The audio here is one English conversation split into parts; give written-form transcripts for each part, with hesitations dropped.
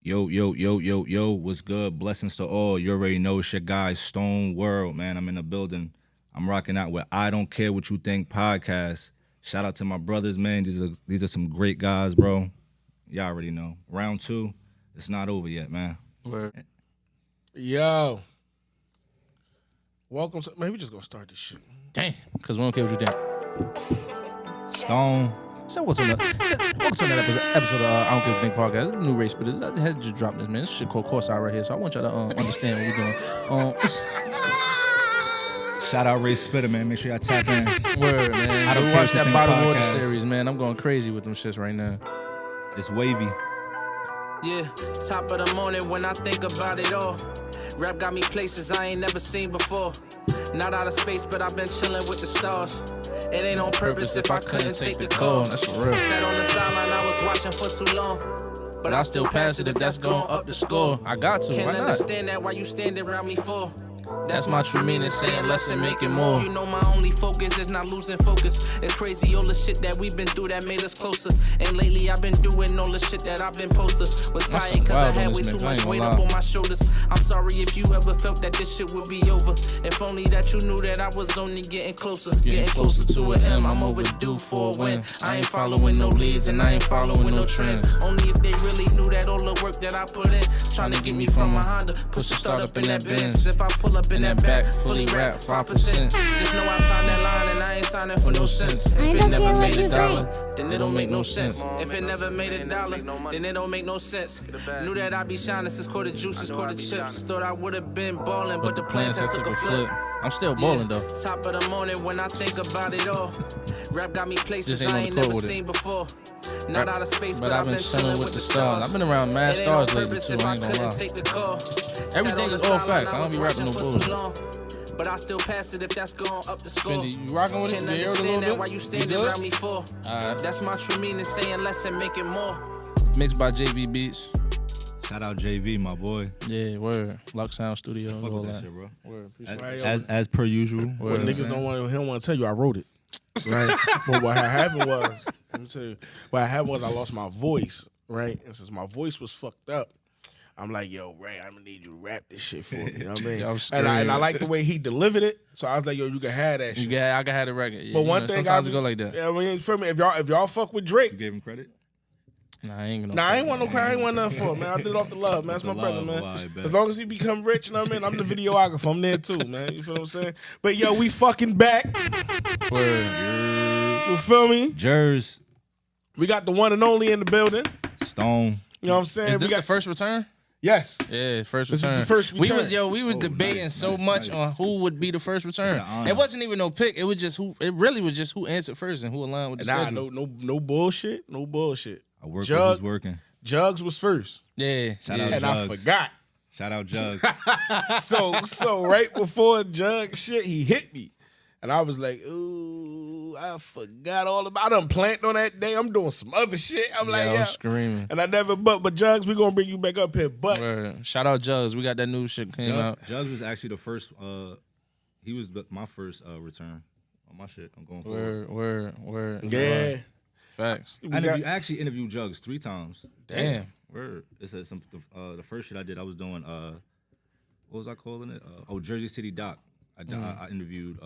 Yo, what's good? Blessings to all. You already know it's your guy, Stone World, man. I'm in the building. I'm rocking out with I Don't Care What You Think podcast. Shout out to my brothers, man. These are some great guys, bro. Y'all already know. Round 2, it's not over yet, man. Word. Yo. Welcome to... Man, we just gonna start this shit. Damn, because we don't care what you think. Stone. So welcome to that episode of I Don't Care What You Think podcast. It's a new race, but I had to just drop this, man. This shit called Course Out right here, so I want y'all to understand what we're doing. Shout out Ray Spitter, man. Make sure y'all tap in. Word, man. I Don't Go Care watch What You that Think Bottled Water podcast. series, man. I'm going crazy with them shits right now. It's wavy. Yeah, top of the morning when I think about it all. Rap got me places I ain't never seen before. Not out of space, but I've been chilling with the stars. It ain't on purpose if I couldn't take the call. That's for real. Sat on the sideline, I was watching for too long. But I'll still pass it if that's going up the score. I got to, Can't why not? understand that why you standing around me for. That's my true meaning, saying less and making more. You know my only focus is not losing focus. It's crazy all the shit that we've been through that made us closer. And lately I've been doing all the shit that I've been posted. Was That's tired cause wild I had on way this, too man. I much ain't weight gonna up lie. on my shoulders. I'm sorry if you ever felt that this shit would be over. If only that you knew that I was only getting closer. Getting closer to an M, I'm overdue for a win. I ain't following no leads and I ain't following no trends. Only if they really knew that all the work that I put in. Trying to get me from a Honda, push the start up in that Benz. If I pull up in that back, fully rap, 5%. Just know I signed that line and I ain't signing for no sense. If it never made a dollar, then it don't make no sense. If it never made a dollar, then it don't make no sense. Knew that I'd be shining since quarter juices, quarter chips. Thought I would have been balling, but the plans had took a flip. I'm still balling though. Top of the morning when I think about it all. Rap got me places Just ain't I on ain't the court never with it. seen before. Not out of space, But I've been chilling with the stars. I've been around mad It ain't on stars lately purpose too, if I ain't gonna couldn't lie. take the call. Everything Sat on is the all sideline, facts. I don't was be rapping no watching for bullshit. too long. But I still pass it if that's going up the score. Fendi, you rocking with it? Can't You hear it a understand that little why bit? you You standing good? around me for. Alright. That's my true meaning, saying less and making more. Mixed by JV Beats. Shout out JV, my boy. Yeah, word. Lux Sound Studio. Fuck All with that that. shit, bro. Word. Appreciate Right, As per usual. What Word, niggas man. don't want, he don't want to tell you I wrote it. Right? But what had happened was, let me tell you, what happened was I lost my voice, right? And since my voice was fucked up, I'm like, yo, Ray, I'm gonna need you to rap this shit for me. You know what I mean? Yeah, I'm and I scared. like the way he delivered it. So I was like, yo, you can have that shit. Yeah, I can have the record. Yeah, But you one know, thing sometimes it go like that. Yeah, I mean, for me, if y'all fuck with You Drake, gave him credit? Nah, I ain't gonna. nah, I ain't want no cry, I ain't want nothing for it, man. I did it off the love, man. That's my The brother, love, man. well, I bet. As long as he become rich, you know what I mean? I'm the videographer. I'm there too, man. You feel what I'm saying? But yo, we fucking back. Word. You feel me? Jers, We got the one and only in the building. Stone. You know what I'm saying? Is We this got the first return? yes. Yeah, first This is return. the first We return. was Oh, debating nice, so nice, much nice. on who would be the first return. It's an honor. It wasn't even no pick. It was just who. It really was just who answered first and who aligned with the Nah, schedule. no bullshit. No bullshit. I work Jug. with who's working. Jugs was first. Yeah, Shout yeah. out And I Jugs. forgot. Shout out Jug. So right before Jug shit, he hit me. And I was like, ooh, I forgot all about I done planned on that day. I'm doing some other shit. I'm like, I yeah. was screaming. And I never but Jugs, we gonna bring you back up here. But Word. Shout out Jugs. We got that new shit came out. Jugs was actually the first. He was my first return on my shit. I'm going for it. Word. yeah. Facts. We I got- actually interviewed Jugs 3 times. Damn. Word. It's the first shit I did. I was doing what was I calling it? Jersey City Doc. I interviewed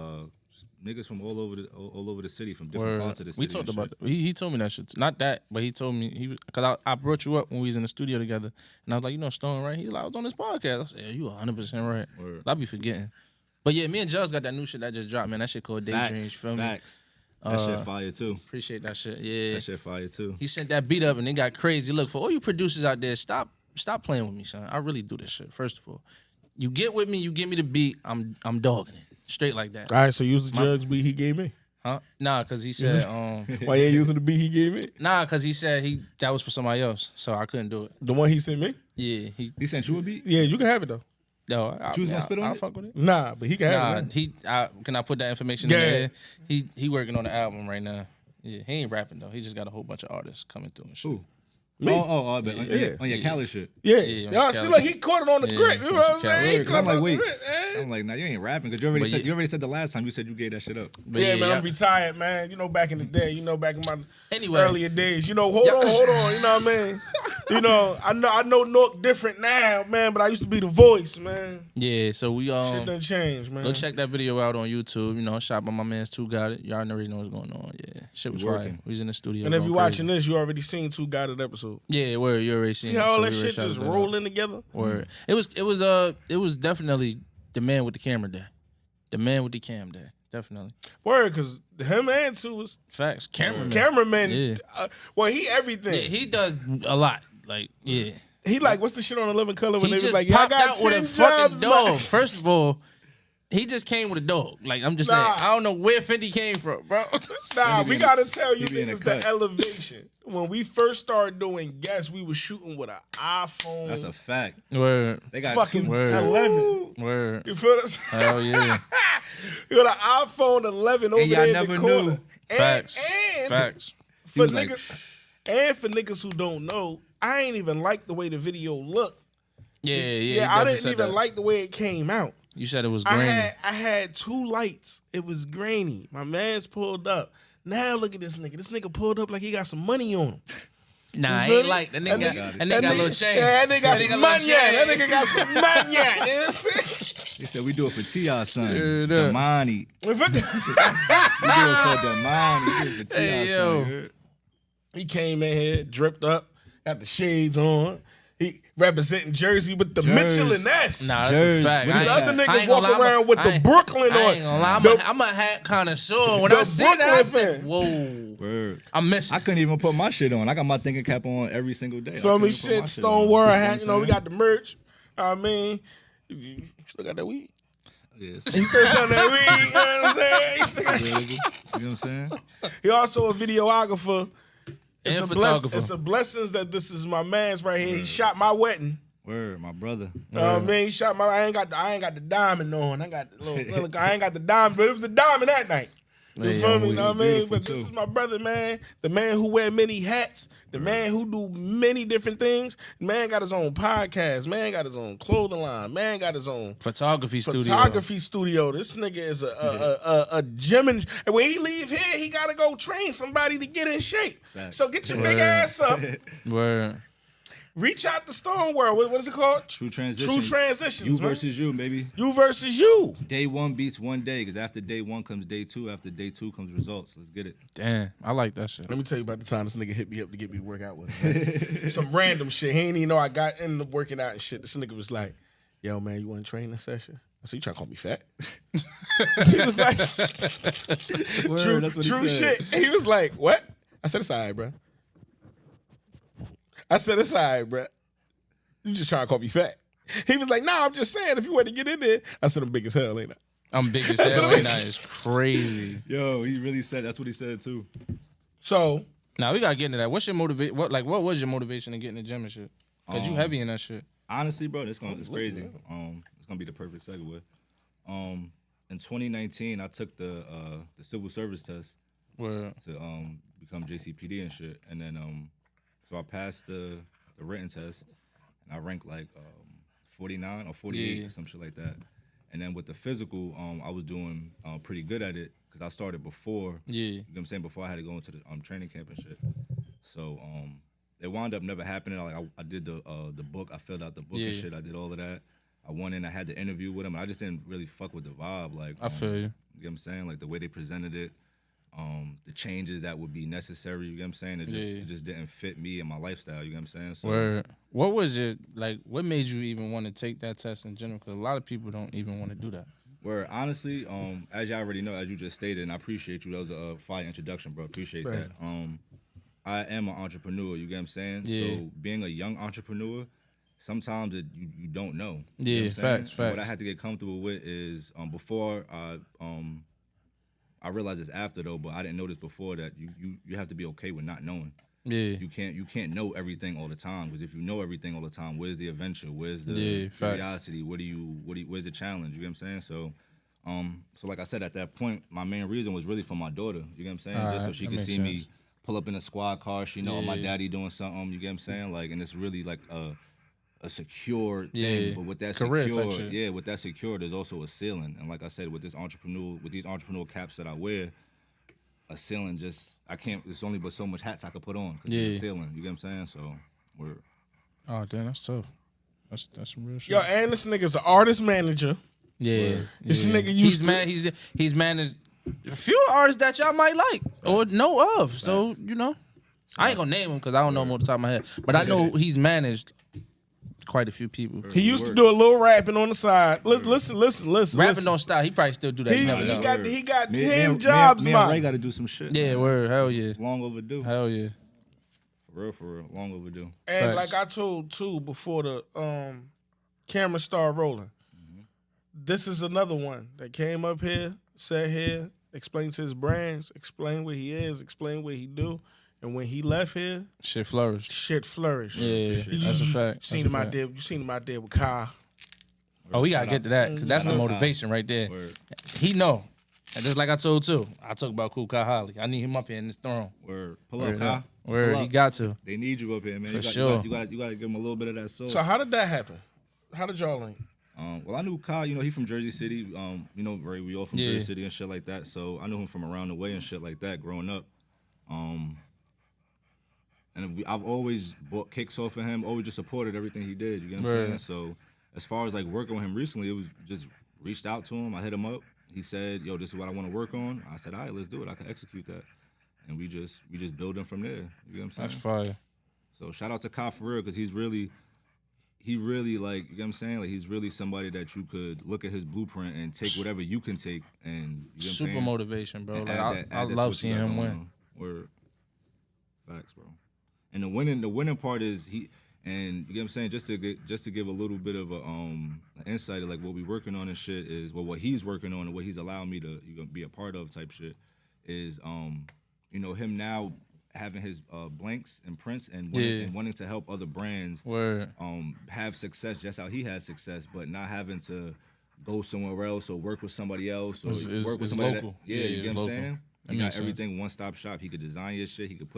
niggas from all over the city, from different Word. parts of the city. We talked and about shit. that. He told me that shit. Not that, but he told me because I brought you up when we was in the studio together, and I was like, you know, Stone, right? He was like, I was on this podcast. I said, yeah, you 100% right. Word. I be forgetting. But yeah, me and Jugs got that new shit that just dropped, man. That shit called Daydreams. You feel me? Facts. That shit fire too. Appreciate that shit. Yeah. That shit fire too. He sent that beat up and it got crazy. Look, for all you producers out there, stop playing with me, son. I really do this shit. First of all, you get with me, you give me the beat, I'm dogging it straight like that. All right, so use the Jugs beat he gave me. Huh? Nah, cause he said Why you ain't using the beat he gave me? nah, cause he said that was for somebody else, so I couldn't do it. The one he sent me? Yeah, He sent you a beat? Yeah, you can have it though. no, You was gonna spit on I'll it? fuck with it. Nah, but he can have it. Nah, can I put that information Yeah. in there? He working on the album right now. Yeah, he ain't rapping though. He just got a whole bunch of artists coming through and shit. Who? Me. I bet. Yeah. On your Khaled shit. Yeah. Yeah, Y'all see, like, he caught it on the Yeah, grip. You know what I'm saying? He Cali. caught I'm it like, on wait. the grip, man. I'm like, nah, you ain't rapping because But you already said the last time you said you gave that shit up. But Yeah, man, y'all- I'm retired, man. You know, back in the day, back in my Anyway. earlier days. You know, hold on. You know what I mean? You know, I know Nork different now, man, but I used to be the voice, man. Yeah, so we Shit done changed, man. go check that video out on YouTube. You know, shot by my man's Two Got It. Y'all already know what's going on. Yeah, shit was fire. Working. We was in the studio. And if going you're watching crazy. this, you already seen Two Got It episode. Yeah, word, you already seen. See it, how all so that we already shit shouted just that out. rolling together? Word. It was definitely the man with the camera day. The man with the cam day. Definitely. Word, because him and Two was Facts. Cameraman. cameraman. Yeah. Well, he everything. Yeah, he does a lot. Like, yeah. He like, what's the shit on 11 Color when He they just was like, yeah, I popped got out 10 with a fucking jobs, dog. man. First of all, he just came with a dog. Like, I'm just Nah. saying, I don't know where 50 came from, bro. Nah, we gotta tell you he be in niggas the the cut. elevation. When we first started doing guests, we was shooting with an iPhone. That's a fact. Word. They got fucking two. Word. 11. Word. You feel this? Hell yeah. You got an iPhone 11 over y'all there in never the corner. knew. And, Facts. and Facts. for was like, niggas who don't know, I ain't even like the way the video looked. Yeah, yeah. Yeah, you I definitely didn't said even that. like the way it came out. You said it was grainy. I had 2 lights. It was grainy. My man's pulled up. Now look at this nigga. This nigga pulled up like he got some money on him. Nah, I feel ain't me? like that nigga. That That nigga- nigga got a little change. Yeah, that nigga got some money. That nigga got some money. You know what I'm saying? He said we do it for T.I. son. Yeah, that. Damani. We do it for Damani. We do it for T.I. Hey, son. yo. you heard? He came in here, dripped up, got the shades on. He representing Jersey with the Jersey. Mitchell and S. Nah, that's Jersey. a fact. What I is These ain't other gonna- I niggas ain't gonna walk lie, around with I the ain't- Brooklyn I on. ain't gonna lie. The- I'm a hat connoisseur. When The I see that, I Brooklyn said, fan. whoa. Word. I miss I it. couldn't even put my shit on. I got my thinking cap on every single day. I So couldn't me even put my shit, shit Stone on. World what hat. You know, we I'm got the merch. I mean, you still got that weed? saying? He still selling that weed. You know what I'm saying? He still got- You know what I'm saying? He also a videographer. It's And a photographer. It's a blessings that this is my man's right here. He shot my wedding. Word, my brother. Man, he shot my. I ain't got the diamond on. I got the little. I ain't got the diamond, but it was a diamond that night. You Yeah, feel me? we- You know what I mean? beautiful But this too. is my brother, man. The man who wear many hats. The man who do many different things. Man got his own podcast. Man got his own clothing line. Man got his own Photography studio. photography studio. This nigga is a gym, and when he leave here, he gotta go train somebody to get in shape. Facts. So get your big ass up. Word. Reach out to Stone World. What is it called? True transition. True transitions. You man. versus you, baby. You versus you. Day one beats one day, because after day one comes day two. After day two comes results. Let's get it. Damn, I like that shit. Let me tell you about the time this nigga hit me up to get me to work out with him. man. Some random shit. He ain't even know I got into working out and shit. This nigga was like, yo, man, you want to train this session? I said, you trying to call me fat? He was like, true, that's what he true said. shit. He was like, what? I said, it's all right, bro. I said, it's all right, bro. You just trying to call me fat. He was like, nah, I'm just saying, if you want to get in there. I said, I'm big as hell, ain't I? I'm big as hell. Ain't I? It's crazy. Yo, he really said that's what he said too. So, Now we gotta get into that. What's your motivation? What was your motivation to get in the gym and shit? Cause you heavy in that shit. Honestly, bro, it's crazy. It's gonna be the perfect segue. In 2019, I took the civil service test Word. to become JCPD and shit, and then so I passed the written test, and I ranked like 49 or 48 Yeah. or some shit like that. And then with the physical, I was doing pretty good at it because I started before. Yeah. You know what I'm saying? Before I had to go into the training camp and shit. So it wound up never happening. I did the book. I filled out the book and Yeah. shit. I did all of that. I went in. I had the interview with him. I just didn't really fuck with the vibe. Like I feel you. You know what I'm saying? Like the way they presented it, the changes that would be necessary. You know what I'm saying? It just didn't fit me and my lifestyle. You know what I'm saying? So Word. What was it like? What made you even want to take that test in general? Because a lot of people don't even want to do that. where honestly, as y'all already know, as you just stated, and I appreciate you. That was a fire introduction, bro. Appreciate Right. that. I am an entrepreneur. You get what I'm saying? Yeah. So being a young entrepreneur, sometimes you don't know. You Yeah, know what I'm saying? facts, And what I facts. had to get comfortable with is before I realized this after though, but I didn't know this before, that you have to be okay with not knowing. Yeah. You can't know everything all the time, because if you know everything all the time, where's the adventure? Where's the Yeah, facts. curiosity? Where's the challenge? You get what I'm saying? So so like I said, at that point, my main reason was really for my daughter. You get what I'm saying? Just so Alright, she that could makes see me sense. pull up in a squad car. She know my Yeah. daddy doing something. You get what I'm saying? Like, and it's really like a secure Yeah. thing. But with that Career type secure, shit. yeah, with that secure, there's also a ceiling. And like I said, with these entrepreneurial caps that I wear, a ceiling just, I can't, there's only but so much hats I could put on because there's Yeah. a ceiling. You get what I'm saying? So we're Oh, damn, that's tough. That's some real shit. Yo, and this nigga's an artist manager. Yeah, This yeah. nigga used he's managed a few artists that y'all might like or know of. So I ain't gonna name them because I don't know them off the top of my head. But I know he's managed quite a few people. He used to do a little rapping on the side. Listen. Rapping don't stop. He probably still do that. He got Me 10 jobs, me and Ray man. got to do some shit. Yeah, man. word. Hell yeah. Long overdue. Hell yeah. For real, long overdue. And Facts. like I told too before the camera started rolling, this is another one that came up here, sat here, explained to his brands, explained what he is, explained what he do, and when he left here, Shit flourished. shit flourished. Yeah, that's a fact. You seen him out there. You seen him out there with Kyle. Oh, we gotta get to that because that's the Shout out. motivation right there. Word. He know. And just like I told too, I talk about Cool Kyle Holly. I need him up here in this throne. Word. Pull Word, up, Kai. Word, Pull he up. got to. They need you up here, man. For you got, sure. You got to give him a little bit of that soul. So how did that happen? How did y'all link? Well, I knew Kyle. He from Jersey City. Ray, we all from Yeah. Jersey City and shit like that. So I knew him from around the way and shit like that growing up. And I've always bought kicks off of him. Always just supported everything he did. You get what I'm Right. saying? So as far as like working with him recently, it was just reached out to him. I hit him up. He said, "Yo, this is what I want to work on." I said, "All right, let's do it. I can execute that." And we just building from there. You get what I'm saying? That's fire. So shout out to Kai for real, because he really like, you get what I'm saying? Like he's really somebody that you could look at his blueprint and take whatever you can take and you know what I'm Super saying? motivation, bro. And Like add that I to love what you seeing got him going win. on. Word. Facts, bro. And the winning part is you get what I'm saying, just to give a little bit of a insight of like what we working on and shit is what he's working on and what he's allowing me to be a part of type shit is him now having his blanks and prints and wanting to help other brands Word. have success just how he has success, but not having to go somewhere else or work with somebody else or It's work with local. somebody Yeah, you get it's what I'm local. saying? That He got makes sense. everything one-stop shop. He could design your shit. He could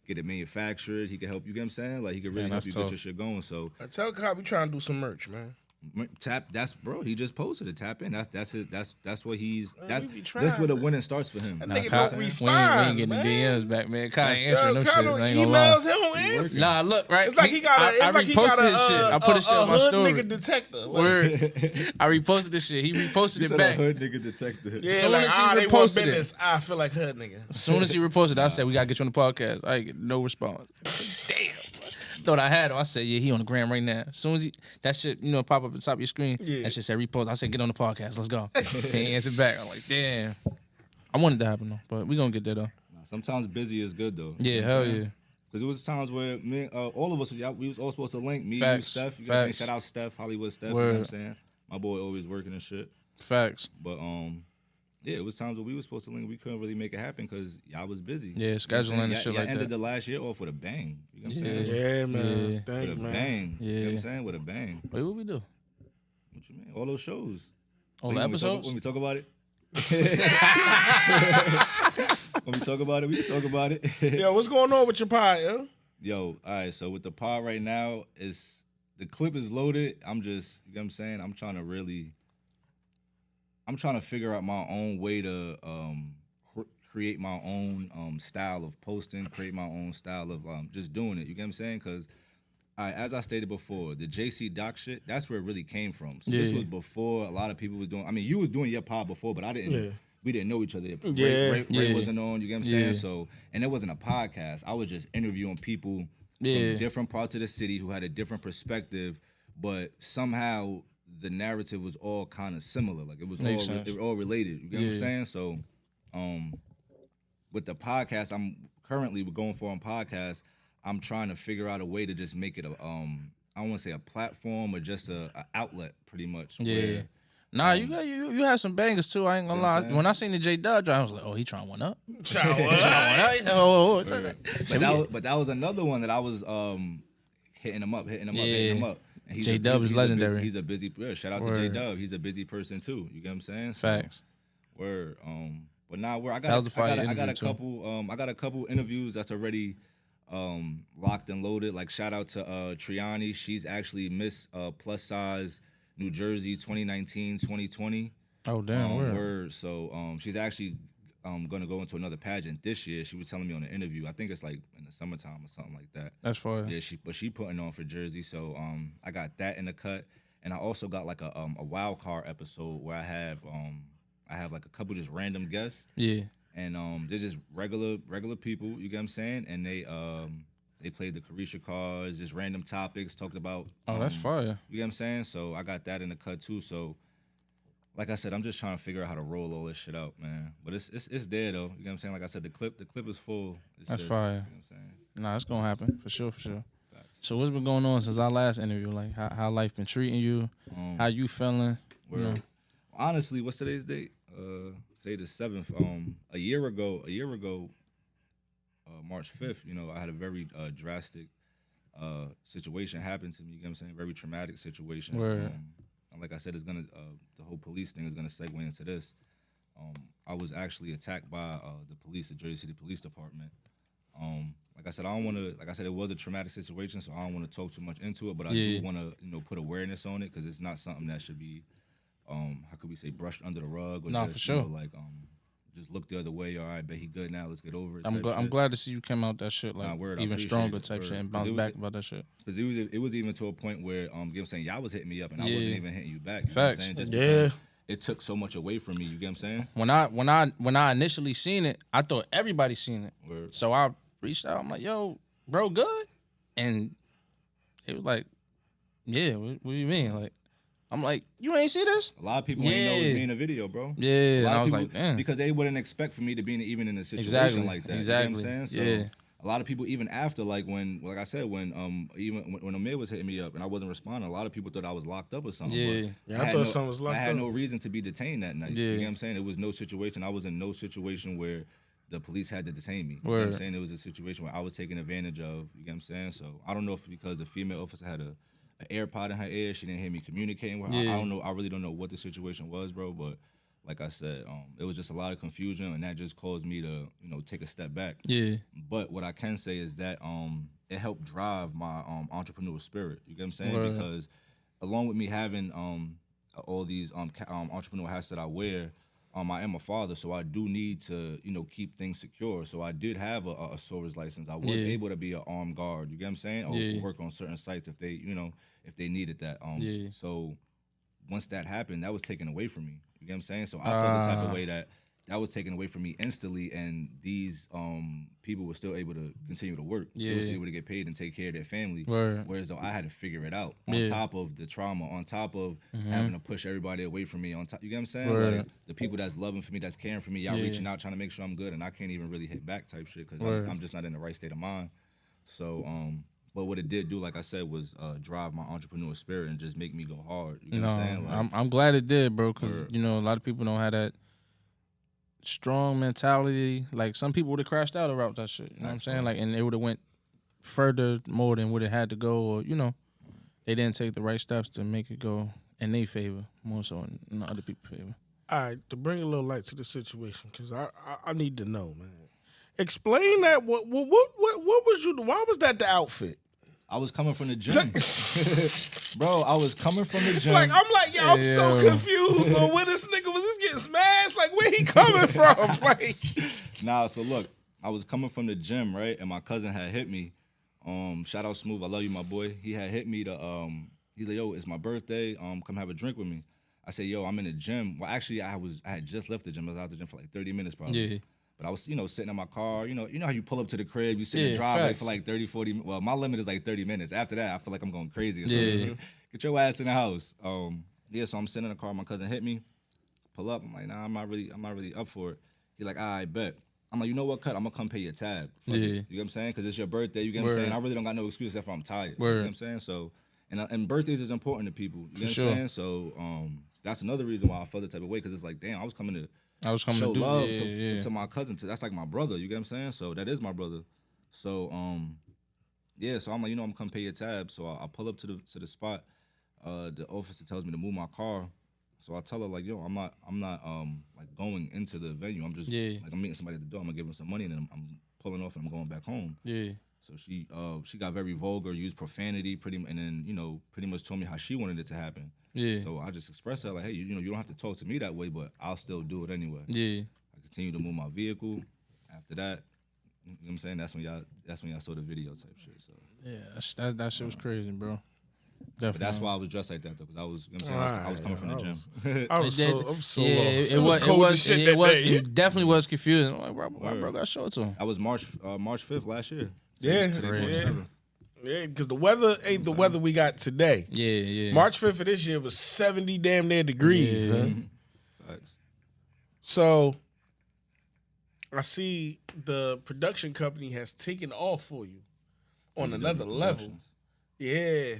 get it manufactured. He could help you. Get what I'm saying? Like he could really Man, help that's you tough. get your shit going. So I tell Kyle we trying to do some merch, man. bro. He just posted it. Tap in. That's what he's. Man, we be That's where the trying. winning starts for him. That Nah, nigga Kyle- don't we respond, ain't getting man. the DMs back, man. Kyle ain't Yo, answering no shit. Kyle I ain't gonna lie. emails, he don't answer. Nah, look, right? It's like he got a, I it's like he reposted got his shit. I put his shit on my hood story. nigga detector. Like, Word. I reposted this shit. He reposted You it said back. a hood nigga detective. yeah, Soon like, as he they want reposted it. business. I feel like hood nigga. As soon as he reposted, I said, "We gotta get you on the podcast." I ain't get no response. Damn. Thought I had him. I said, "Yeah, he on the gram right now." As soon as that shit, pop up at the top of your screen, Yeah. that shit said repost. I said, "Get on the podcast. Let's go." He answered back. I'm like, "Damn." I wanted to happen though, but we gonna get there though. Sometimes busy is good though. Yeah, hell yeah. Because it was times where me, all of us, we was all supposed to link. Me, Facts. you, Steph. You know what I'm saying? Facts. Shout out Steph, Hollywood Steph. You know Word. what I'm saying? My boy always working and shit. Facts. But yeah, it was times where we were supposed to link. We couldn't really make it happen because y'all was busy. Yeah, You know what I'm scheduling saying? and shit like ended that. the last year off with a bang. You know what I'm Yeah. saying? Yeah, man. Yeah. Thank With you, a man. bang. You know what I'm Yeah. saying? With a bang. Wait, what we do? What you mean? All those shows. All Like, the when we talk- episodes? When we talk about it. When we talk about it, we can talk about it. Yo, what's going on with your pie, yo? Yo, all right, so with the pod right now, the clip is loaded. I'm just, you know what I'm saying? I'm trying to figure out my own way to create my own style of posting, create my own style of just doing it. You get what I'm saying? Because as I stated before, the JC Doc shit, that's where it really came from. So this Yeah. was before a lot of people was doing. I mean, you was doing your pod before, but I didn't. Yeah. We didn't know each other. Yeah. Ray Yeah. wasn't on. You get what I'm Yeah. saying? So, and it wasn't a podcast. I was just interviewing people Yeah. from different parts of the city who had a different perspective, but somehow the narrative was all kind of similar. Like it was Makes all sense. they were all related. You get what I'm Yeah. saying? So, with the podcast, I'm currently going for on podcast. I'm trying to figure out a way to just make it a I don't want to say a platform or just a outlet, pretty much. Yeah. where- Nah, you had some bangers too. I ain't gonna You know what I'm lie. saying? When I seen the J Dub drop, I was like, oh, he trying one up. Child, what? But that was another one that I was hitting him up. And J Dub is legendary. He's a busy. Yeah, shout out to J Dub. He's a busy person too. You get what I'm saying? So, Facts. Word. But now I That was a fire got a interview, too. couple. I got a couple interviews that's already locked and loaded. Like shout out to Triani. She's actually Miss Plus Size New Jersey 2019-2020. Oh damn, word. Word. So she's actually gonna go into another pageant this year. She was telling me on the interview. I think it's like in the summertime or something like that. That's fire. Yeah, she putting on for Jersey. So I got that in the cut, and I also got like a wild card episode where I have like a couple just random guests. Yeah. And they're just regular people, you get what I'm saying? And they played the Carisha cards, just random topics, talked about That's fire. You get what I'm saying? So I got that in the cut too. So like I said, I'm just trying to figure out how to roll all this shit out, man. But it's there though. You get what I'm saying? Like I said, the clip is full. That's just, fire. You know what I'm saying? Nah, it's gonna happen for sure. So what's been going on since our last interview? Like how life been treating you? How you feeling? You know? Honestly, what's today's date? Today the 7th. A year ago, March 5th, you know, I had a very drastic situation happen to me. You get what I'm saying? Very traumatic situation. Word. And like I said, it's gonna the whole police thing is gonna segue into this. I was actually attacked by the police, the Jersey City Police Department. Like I said, I don't want to. Like I said, it was a traumatic situation, so I don't want to talk too much into it. But I do want to, you know, put awareness on it because it's not something that should be, how could we say, brushed under the rug or just, for sure. you know, like just look the other way. All right, bet he good now. Let's get over it. I'm glad to see you came out that shit like word, even stronger type shit and bounce back about that shit. Because it was even to a point where you know what I'm saying, y'all was hitting me up and I wasn't even hitting you back. You Facts. know what I'm saying? Just because it took so much away from me. You get what I'm saying? When I initially seen it, I thought everybody seen it. Word. So I reached out. I'm like, yo, bro, good? And it was like, yeah, what do you mean? Like, I'm like, you ain't see this? A lot of people ain't know it was me in a video, bro. Yeah, a lot and I of was people, like, damn. because they wouldn't expect for me to be even in a situation Exactly. like that. Exactly. You know what I'm saying? So Yeah. a lot of people, even after, like I said, when Amir was hitting me up and I wasn't responding, a lot of people thought I was locked up or something. Yeah. But I thought something was locked I had up. no reason to be detained that night. Yeah. You know what I'm saying? It was no situation. I was in no situation where the police had to detain me. You know what I'm Word. saying? It was a situation where I was taken advantage of. You get what I'm saying? So I don't know if because the female officer had an AirPod in her ear, she didn't hear me communicating with her. Yeah. I don't know. I really don't know what the situation was, bro. But like I said, it was just a lot of confusion, and that just caused me to, you know, take a step back. Yeah. But what I can say is that it helped drive my entrepreneurial spirit. You get what I'm saying? Word. Because along with me having all these entrepreneurial hats that I wear, I am a father, so I do need to, you know, keep things secure. So I did have a SORAS license. I was able to be an armed guard. You get what I'm saying? Or work on certain sites if they, you know, if they needed that. So once that happened, that was taken away from me. You get what I'm saying? So I felt the type of way that was taken away from me instantly, and these people were still able to continue to work. They were still able to get paid and take care of their family. Word. Whereas though I had to figure it out on top of the trauma, on top of having to push everybody away from me. On top, you get what I'm saying? Word. Like the people that's loving for me, that's caring for me, y'all reaching out, trying to make sure I'm good, and I can't even really hit back type shit because I'm just not in the right state of mind. So, but what it did do, like I said, was drive my entrepreneurial spirit and just make me go hard. You know what I'm saying? Like, I'm glad it did, bro, because you know a lot of people don't have that strong mentality. Like some people would have crashed out about that shit. You know what I'm saying? Like, and it would have went further more than what it had to go, or you know, they didn't take the right steps to make it go in their favor more so in other people's favor. All right, to bring a little light to the situation, because I need to know, man. Explain that. What was you? Why was that the outfit? I was coming from the gym, bro. I was coming from the gym. Like I'm like, yo, I'm so confused on where this nigga was just getting smashed. Like where he coming from? Like, nah. So look, I was coming from the gym, right, and my cousin had hit me. Shout out Smooth, I love you, my boy. He had hit me to he's like, yo, it's my birthday. Come have a drink with me. I said, yo, I'm in the gym. Well, actually, I had just left the gym. I was out the gym for like 30 minutes probably. Yeah. But I was, you know, sitting in my car. You know how you pull up to the crib, you sit in the driveway for like 30, 40 minutes. Well, my limit is like 30 minutes. After that, I feel like I'm going crazy. So get your ass in the house. So I'm sitting in the car. My cousin hit me. Pull up. I'm like, nah, I'm not really up for it. He's like, I bet. I'm like, you know what, cut? I'm going to come pay your tab. You get what I'm saying? Because it's your birthday. You get what I'm saying? I really don't got no excuse except for I'm tired. You know what I'm saying? So, and birthdays is important to people. You know what I'm saying? So, that's another reason why I felt the type of way, because it's like, damn, I was coming to show love to my cousin. That's like my brother. You get what I'm saying? So that is my brother. So so I'm like, you know, I'm come pay your tab. So I pull up to the spot. The officer tells me to move my car. So I tell her like, yo, I'm not like going into the venue. I'm just like I'm meeting somebody at the door. I'm gonna give them some money and then I'm pulling off and I'm going back home. Yeah. So she got very vulgar, used profanity, and then you know pretty much told me how she wanted it to happen. Yeah. So I just expressed her like, hey, you know, you don't have to talk to me that way, but I'll still do it anyway. Yeah. continue to move my vehicle. After that, you know what I'm saying? That's when y'all saw the video type shit. So Yeah, that shit was crazy, bro. Definitely. but that's why I was dressed like that though, because I was, you know what I'm saying, I was coming from the gym. I'm so lost. It cold as shit that day. It definitely was confusing. I'm like, bro, got show it to him. I was March 5th last year. Yeah, Today, March 7th. yeah, because the weather ain't the weather we got today. Yeah. March 5th of this year was 70 damn near degrees. Yeah. Huh? Facts. So I see the production company has taken off for you on another level. Yeah.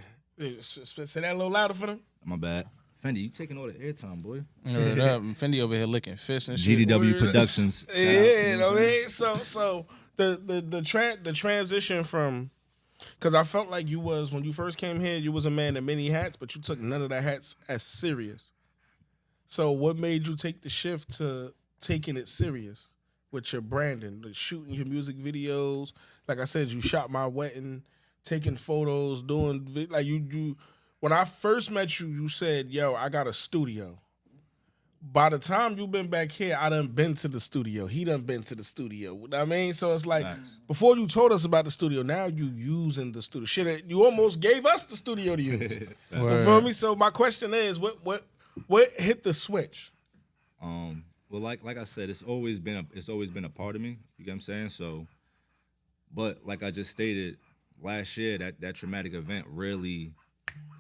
Say that a little louder for them. My bad. Fendi, you taking all the airtime, boy. Word up. Fendi over here licking fish and shit. GDW Productions. Shout out, Yeah, you know what I'm saying? so the transition from, because I felt like you was, when you first came here, you was a man in many hats, but you took none of the hats as serious. So what made you take the shift to taking it serious with your branding, the shooting your music videos? Like I said, you shot my wedding, taking photos, doing like you. When I first met you, you said, "Yo, I got a studio." By the time you've been back here, I done been to the studio. He done been to the studio. You know what I mean? So it's like, Facts. before you told us about the studio, now you using the studio. Shit, you almost gave us the studio to use. You feel me? So my question is, what hit the switch? Well, like I said, it's always been a part of me. You get what I'm saying? So, but like I just stated last year, that traumatic event really,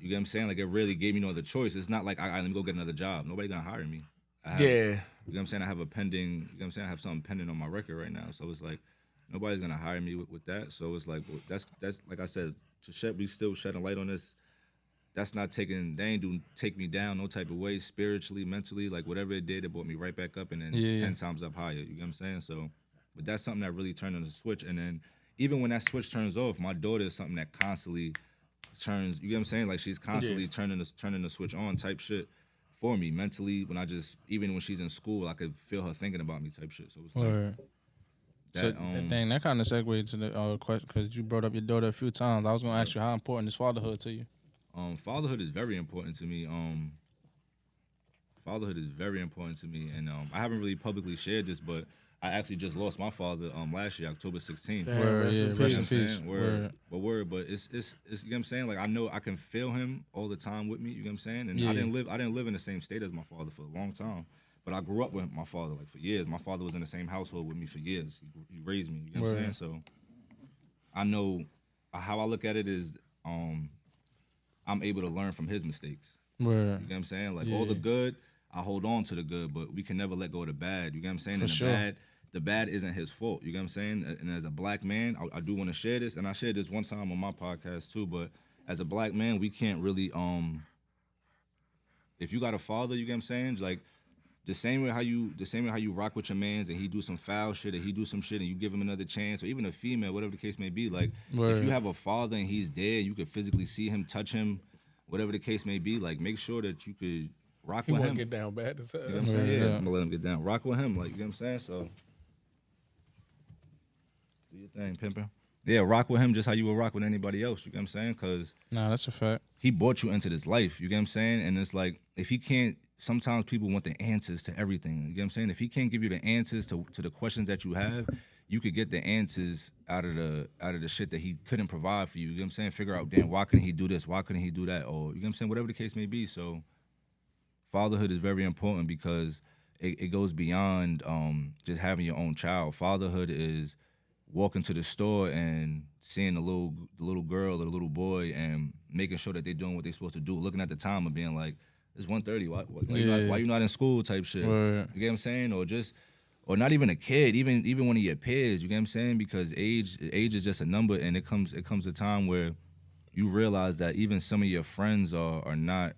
you get what I'm saying? Like it really gave me no other choice. It's not like let me go get another job. Nobody gonna hire me. You know what I'm saying? I have a pending. You know what I'm saying? I have something pending on my record right now. So it's like nobody's gonna hire me with that. So it's like, well, that's like I said, we still shedding light on this. That's not taking. They ain't take me down no type of way, spiritually, mentally, like whatever it did, it brought me right back up and then 10 times up higher. You get what I'm saying? So, but that's something that really turned on the switch. And then even when that switch turns off, my daughter is something that constantly turns. You get what I'm saying? Like she's constantly turning the switch on type shit for me mentally. When even when she's in school, I could feel her thinking about me type shit. So it's like. That kind of segued to the question, because you brought up your daughter a few times. I was gonna ask you, how important is fatherhood to you? Fatherhood is very important to me. Fatherhood is very important to me, and I haven't really publicly shared this, but I actually just lost my father rest year, October 16th. Rest in peace. But it's you know what I'm saying? Like I know I can feel him all the time with me. You know what I'm saying? And I didn't live in the same state as my father for a long time, but I grew up with my father like for years. My father was in the same household with me for years. He raised me. You know what I'm saying? So I know how I look at it is. I'm able to learn from his mistakes. You know what I'm saying? Like all the good, I hold on to the good, but we can never let go of the bad. You get what I'm saying? And the bad isn't his fault. You get what I'm saying? And as a black man, I do want to share this, and I shared this one time on my podcast too, but as a black man, we can't really if you got a father, you get what I'm saying? Like the same way how you rock with your mans and he do some foul shit or he do some shit and you give him another chance, or even a female, whatever the case may be, like if you have a father and he's dead, you could physically see him, touch him, whatever the case may be, like make sure that you could rock with him. He won't get down bad. You know what I'm saying? Yeah, I'm gonna let him get down. Rock with him, like, you know what I'm saying? So do your thing, pimpin'. Yeah, rock with him just how you would rock with anybody else, you get what I'm saying? Because that's a fact. He brought you into this life, you get what I'm saying? And it's like, if he can't, sometimes people want the answers to everything, you get what I'm saying? If he can't give you the answers to the questions that you have, you could get the answers out of the shit that he couldn't provide for you. You get what I'm saying? Figure out, damn, why couldn't he do this? Why couldn't he do that? Or, you get what I'm saying? Whatever the case may be. So fatherhood is very important because it goes beyond just having your own child. Fatherhood is walking to the store and seeing the little girl or the little boy and making sure that they're doing what they're supposed to do, looking at the time and being like, it's 1:30. Why you not in school type shit? You get what I'm saying? Or not even a kid, even one of your peers, you get what I'm saying? Because age is just a number, and it comes a time where you realize that even some of your friends are not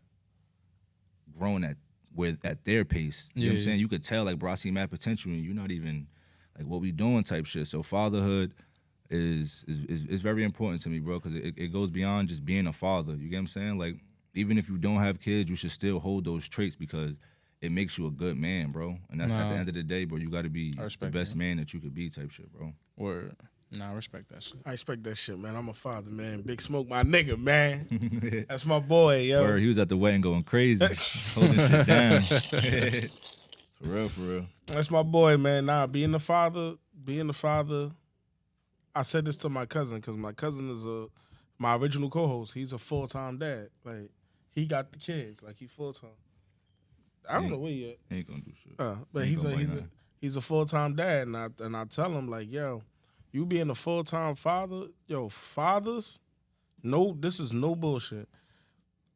growing at their pace. You know what I'm saying? You could tell, like, bro, I see mad potential, and you're not even like what we doing type shit. So fatherhood is very important to me, bro, because it goes beyond just being a father. You get what I'm saying? Like, even if you don't have kids, you should still hold those traits because it makes you a good man, bro. And that's at the end of the day, bro, you got to be the best man that you could be type shit, bro. Word. I respect that shit. I respect that shit, man. I'm a father, man. Big Smoke, my nigga, man. That's my boy, yo. Word, he was at the wedding going crazy, holding shit down. For real, for real. That's my boy, man. Nah, being the father. I said this to my cousin because my cousin is my original co-host. He's a full-time dad. Like, he got the kids. Like, he full-time. I don't know where he at. He ain't gonna do shit. But he's a full-time dad, and I tell him, like, yo, you being a full-time father, yo, fathers, no, this is no bullshit.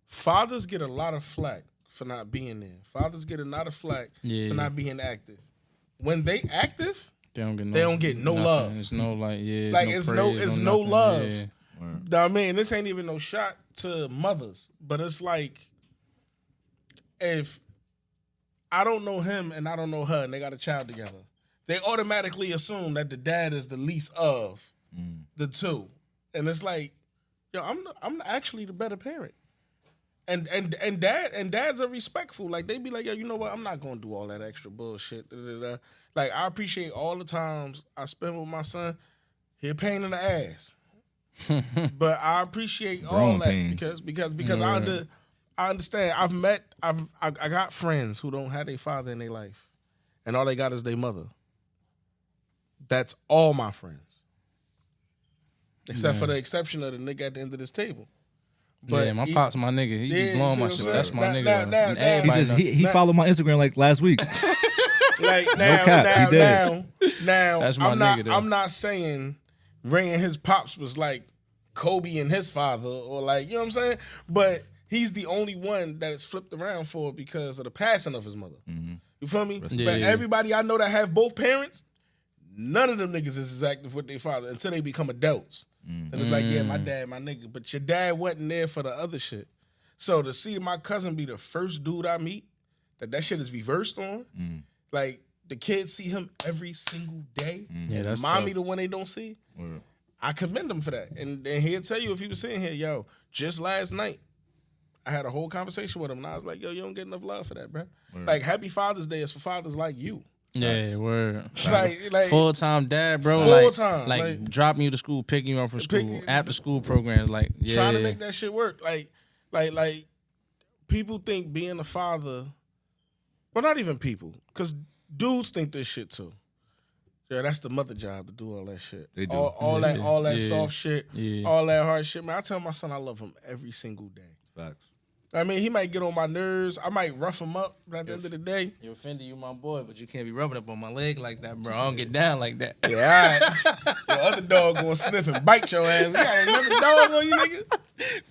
Fathers get a lot of flack for not being there. Fathers get a lot of flack for not being active. When they active, they don't get no love. It's no like it's no love. Yeah. I mean, this ain't even no shot to mothers, but it's like if I don't know him and I don't know her and they got a child together, they automatically assume that the dad is the least of the two. And it's like, yo, I'm actually the better parent. And dads are respectful. Like, they be like, yo, you know what? I'm not gonna do all that extra bullshit. Like, I appreciate all the times I spend with my son. He a pain in the ass. But I appreciate all that because I understand. I got friends who don't have their father in their life, and all they got is their mother. That's all my friends, except for the exception of the nigga at the end of this table. But my pops, my nigga, he be blowing my shit. That's my nigga. He followed my Instagram like last week. Like No cap, he did. now, That's my nigga, though. I'm not saying Ray and his pops was like Kobe and his father, or like, you know what I'm saying? But he's the only one that it's flipped around for because of the passing of his mother. Mm-hmm. You feel me? Yeah. But everybody I know that have both parents, none of them niggas is as active with their father until they become adults. And it's like, yeah, my dad, my nigga. But your dad wasn't there for the other shit. So to see my cousin be the first dude I meet that shit is reversed on, like, the kids see him every single day, and that's mommy tough. the one they don't see, I commend him for that. And he'll tell you if he was sitting here, yo, just last night, I had a whole conversation with him, and I was like, yo, you don't get enough love for that, bro. Like, Happy Father's Day is for fathers like you. Yeah, word. Like Full-time dad, bro. Full-time, Like dropping you to school, picking you up from school, Pick- after school programs. Like, yeah. trying to make that shit work. Like people think being a father, well, not even people, because dudes think this shit too. Yeah, that's the mother job to do all that shit. They do. All that Yeah. soft shit, Yeah. all that hard shit. Man, I tell my son I love him every single day. Facts. I mean, he might get on my nerves. I might rough him up, but at the end of the day, Yo, Fendi, you my boy, but you can't be rubbing up on my leg like that, bro. I don't get down like that. yeah, all right. The other dog gonna sniff and bite your ass. You got another dog on you, nigga.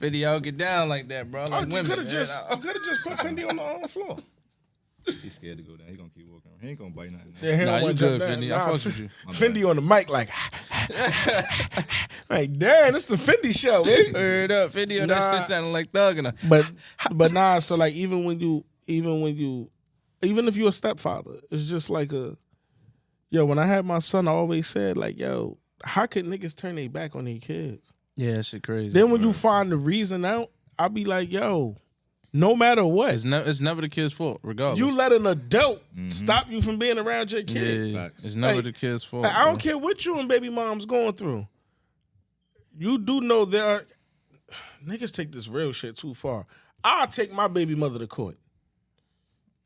Fendi, I don't get down like that, bro. Like You women. could have man. just put Fendi on the floor. He's scared to go down. He gonna keep walking. He ain't gonna bite nothing. Yeah, he Nah, don't you want to jump good, down. Fendi. I fucks with you. Fendi on the mic like, like, damn, this the Fendi show, baby. Heard up, Fendi on Nah. that shit sounding like thugging her. But nah, so like even if you a stepfather, it's just like when I had my son, I always said like, yo, how could niggas turn their back on their kids? Yeah, that shit crazy. Then when you find the reason out, I'll be like, yo, no matter what, It's never the kid's fault, regardless. you let an adult stop you from being around your kid. Yeah, Facts. it's never Like- the kid's fault. Like, I bro. don't care what you and baby mom's going through. You do know there are niggas take this real shit too far. I'll take my baby mother to court.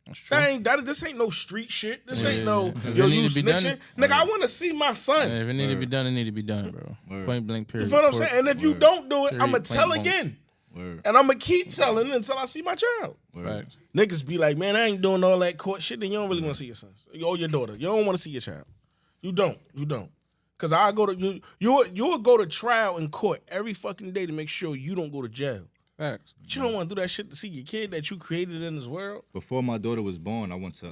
That's true. This ain't no street shit. This ain't Yeah. no If yo it you need to be done, snitching. Nigga, I want to see my son. And if it need to be done, it need to be done, bro. Word. Point blank, period. You feel what I'm Court- saying? And if you Word. don't do it, Period. I'm going to tell Plain blank. again. Word. And I'm going to keep telling until I see my child. Word. Facts. Niggas be like, man, I ain't doing all that court shit. Then you don't really want to see your son. Or your daughter. You don't want to see your child. You don't. Because I go to, you will go to trial in court every fucking day to make sure you don't go to jail. Facts. But you don't want to do that shit to see your kid that you created in this world. Before my daughter was born, I went to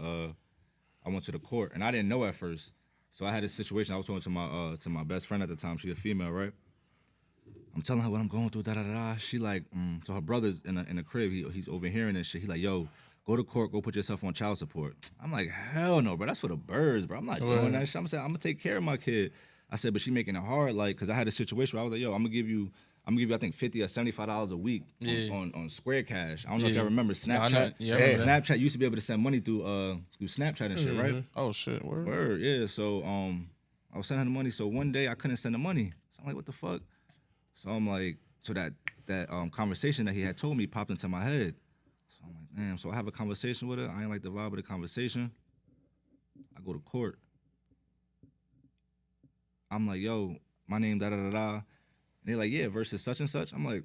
the court, and I didn't know at first. So I had a situation. I was talking to my best friend at the time. She a female, right? I'm telling her what I'm going through. Da da da da. She like, so her brother's in the crib. He's overhearing this shit. He like, yo, go to court. Go put yourself on child support. I'm like, hell no, bro. That's for the birds, bro. I'm not doing that shit. I'm saying I'm gonna take care of my kid. I said, but she making it hard, like, cause I had a situation where I was like, yo, I'm gonna give you I think $50 or $75 a week on Square Cash. I don't know if y'all remember Snapchat. I remember that. Snapchat used to be able to send money through Snapchat and shit, right? Oh shit, word. Word, yeah. So I was sending her the money. So one day I couldn't send the money. So I'm like, what the fuck? So I'm like, so that conversation that he had told me popped into my head. So I'm like, damn. So I have a conversation with her. I ain't like the vibe of the conversation. I go to court. I'm like, yo, my name da da da da. And they're like, yeah, versus such and such. I'm like,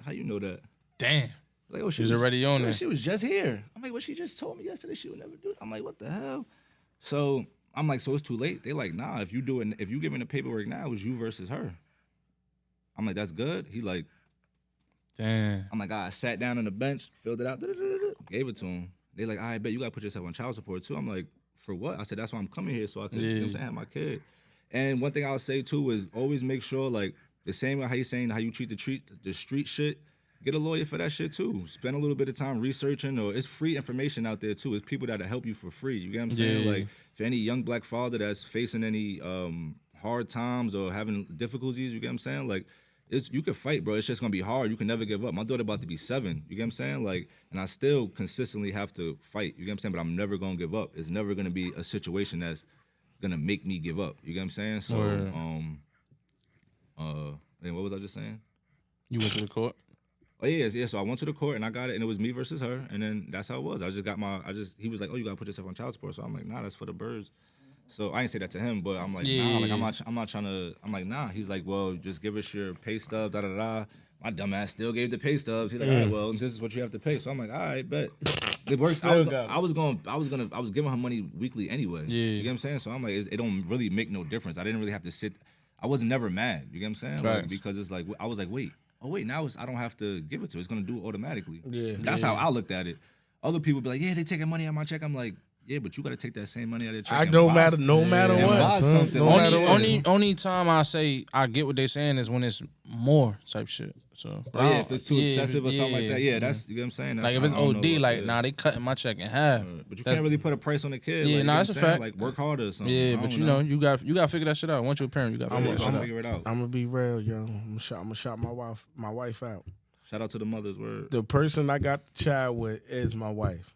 how you know that? Damn. Like, oh, She was already on there. She was just here. I'm like, well, she just told me yesterday she would never do it. I'm like, what the hell? So I'm like, so it's too late? They're like, nah, if you giving the paperwork now, it was you versus her. I'm like, that's good? He like, damn. I'm like, I sat down on the bench, filled it out, gave it to him. They like, I bet you gotta put yourself on child support too. I'm like, for what? I said, that's why I'm coming here, so I can, you know what I'm saying, have my kid. And one thing I'll say too is always make sure, like, the same way how you saying how you treat the street shit, get a lawyer for that shit too. Spend a little bit of time researching, or it's free information out there too. It's people that'll help you for free. You get what I'm saying? Yeah. Like, for any young black father that's facing any hard times or having difficulties, you get what I'm saying? Like, you can fight, bro. It's just gonna be hard. You can never give up. My daughter about to be 7. You get what I'm saying? Like, and I still consistently have to fight. You get what I'm saying? But I'm never gonna give up. It's never gonna be a situation that's gonna make me give up. You get what I'm saying? So, and what was I just saying? You went to the court? Oh yeah. So I went to the court and I got it, and it was me versus her, and then that's how it was. He was like, oh, you gotta put yourself on child support. So I'm like, nah, that's for the birds. So I didn't say that to him, but I'm like, nah, like I'm not trying to. I'm like, nah. He's like, well, just give us your pay stub, da da da. My dumb ass still gave the pay stubs. He's like, all right, well, this is what you have to pay. So I'm like, all right, bet. It works. I was giving her money weekly anyway. Yeah. You get what I'm saying? So I'm like, it don't really make no difference. I didn't really have to sit. I was never mad. You get what I'm saying? Like, because it's like I was like, wait, now I don't have to give it to her. It's gonna do it automatically. Yeah. That's how I looked at it. Other people be like, yeah, they taking money out of my check. I'm like, yeah, but you got to take that same money out of your check. No matter what. Only time I say I get what they saying is when it's more type shit. So, if it's too excessive or something like that, that's, you know what I'm saying? That's, like if it's OD, like, nah, they cutting my check in half. But you can't really put a price on the kid. Yeah, like, nah, that's a fact. Like, work harder or something. Yeah, but you know, you got to figure that shit out. Once you're a parent, you got to figure it out. I'm gonna be real, yo. I'm gonna shout my wife out. Shout out to the mothers. Word. The person I got the child with is my wife.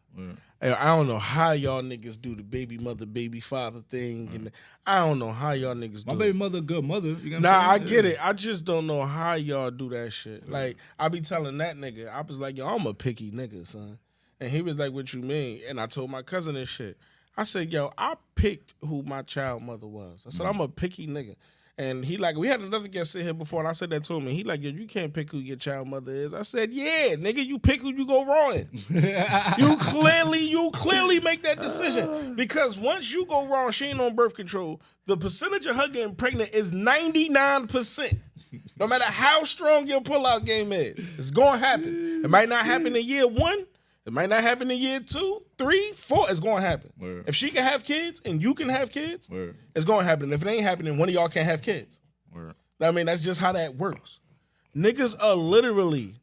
Hey, I don't know how y'all niggas do the baby mother, baby father thing. And I don't know how y'all niggas do it. My baby mother, good mother. You know what I'm saying? I get it. I just don't know how y'all do that shit. Like, I be telling that nigga, I was like, yo, I'm a picky nigga, son. And he was like, what you mean? And I told my cousin this shit. I said, yo, I picked who my child mother was. I said, I'm a picky nigga. And he like, we had another guest sit here before, and I said that to him, and he like, yo, you can't pick who your child mother is. I said, yeah, nigga, you pick who you go raw in. you clearly make that decision. Because once you go raw, she ain't on birth control, the percentage of her getting pregnant is 99%. No matter how strong your pullout game is, it's going to happen. It might not happen in year 1. It might not happen in year 2, 3, 4. It's going to happen. Word. If she can have kids and you can have kids, Word. It's going to happen. If it ain't happening, one of y'all can't have kids. Word. I mean, that's just how that works. Niggas are literally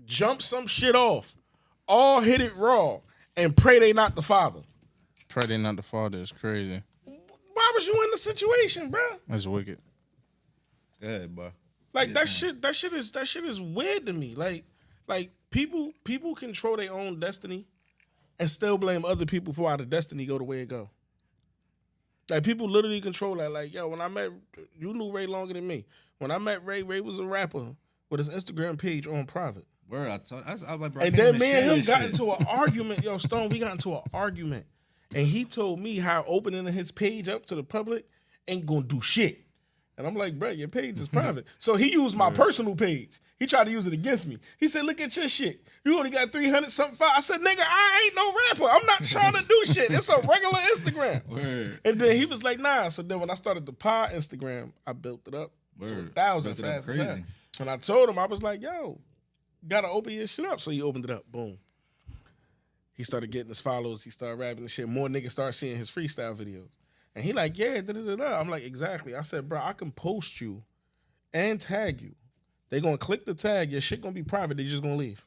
jump some shit off, all hit it raw, and pray they not the father. Pray they not the father is crazy. Why was you in the situation, bro? That's wicked. Go ahead, bro. Like, that shit is weird to me. Like people control their own destiny and still blame other people for how the destiny go the way it go. Like, people literally control that. Like, yo, when I met, you knew Ray longer than me. When I met Ray was a rapper with his Instagram page on private. Word, I was like, bro, and then me and him got into an argument. Yo, Stone, we got into an argument. And he told me how opening his page up to the public ain't gonna do shit. And I'm like, bro, your page is private. So he used my personal page. He tried to use it against me. He said, look at your shit. You only got 300-something followers. I said, nigga, I ain't no rapper. I'm not trying to do shit. It's a regular Instagram. Word. And then he was like, nah. So then when I started the pod Instagram, I built it up to 1,000 fast as hell. And I told him, I was like, yo, gotta open your shit up. So he opened it up. Boom. He started getting his followers. He started rapping and shit. More niggas started seeing his freestyle videos. And he like, yeah, da-da-da-da. I'm like, exactly. I said, bro, I can post you and tag you. They gonna click the tag. Your shit gonna be private. They just gonna leave.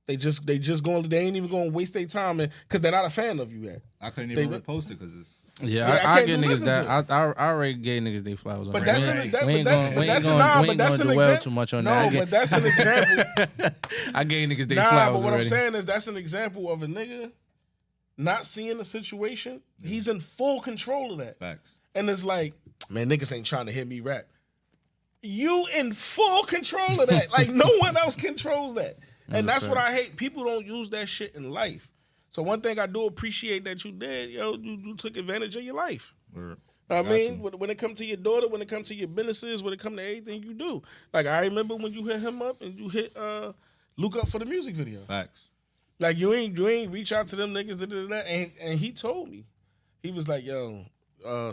They ain't even gonna waste their time because they're not a fan of you yet. I couldn't even repost it because it's. Yeah, I get niggas that. I already gave niggas they flowers. But that's an example. Too much on that. No, but that's an example. I gave niggas they flowers. But what already. I'm saying is that's an example of a nigga not seeing the situation. He's in full control of that. Facts. And it's like, man, niggas ain't trying to hear me rap. You in full control of that. Like, no one else controls that. And that's what I hate. People don't use that shit in life. So one thing I do appreciate that you did, yo, you took advantage of your life. Word. I mean, when it comes to your daughter, when it comes to your businesses, when it comes to everything you do. Like, I remember when you hit him up and you hit Luke up for the music video. Facts. Like, you ain't reach out to them niggas, and he told me. He was like, yo,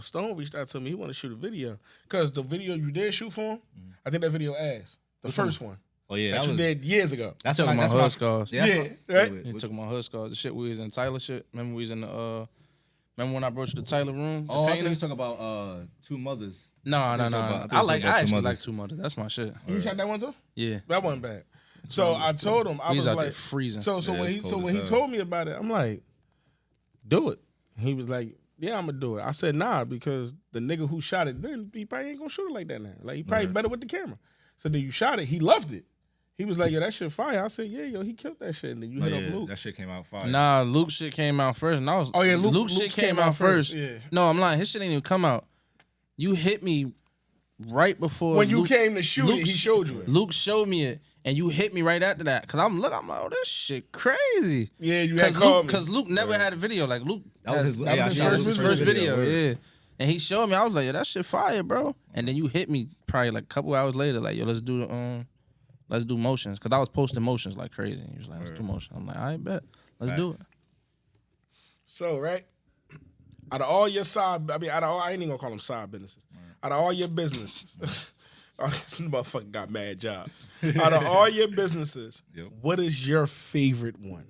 Stone reached out to me. He want to shoot a video. Because the video you did shoot for him, I think that video ass. The first one. Oh, yeah. That you did years ago. That's Took my hood scars. Yeah, right? He took my hood scars. The shit we was in Tyler shit. Remember we was in the remember when I brought you to Tyler room? Oh, I think you talking about Two Mothers. No. I actually like Two Mothers. That's my shit. You shot that one too? Yeah. That wasn't bad. So I told him, I was out there like, freezing. So when he told me about it, I'm like, do it. He was like, yeah, I'm gonna do it. I said, nah, because the nigga who shot it then, he probably ain't gonna shoot it like that now. Like, he probably better with the camera. So then you shot it. He loved it. He was like, yo, that shit fire. I said, yeah, yo, he killed that shit. And then you hit up Luke. That shit came out fire. Nah, Luke's shit came out first. And I was, Luke's shit came out first. Yeah. No, I'm lying. His shit ain't even come out. You hit me right before when you came to shoot it, he showed you it. Luke showed me it, and you hit me right after that. Cause I'm like, oh, this shit crazy. Yeah, you had called me. Cause Luke never had a video. Like Luke, That was his first video. Yeah. And he showed me. I was like, yeah, that shit fire, bro. And then you hit me probably like a couple hours later, like, yo, let's do motions. Cause I was posting motions like crazy. And he was like, let's do motions. I'm like, I bet. Let's do it. So, right? Out of all your I ain't even gonna call them side businesses. Out of all your businesses, this motherfucker got mad jobs. Out of all your businesses, what is your favorite one?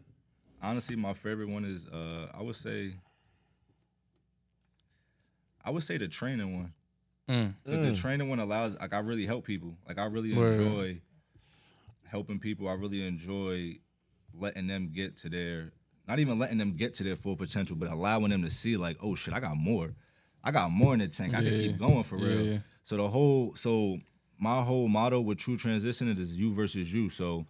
Honestly, my favorite one is I would say the training one. Because the training one allows, like, I really help people. Like, I really enjoy helping people. I really enjoy letting them get to their, not even letting them get to their full potential, but allowing them to see, like, oh shit, I got more in the tank. I can keep going for real. Yeah. So my whole motto with True Transition is you versus you. So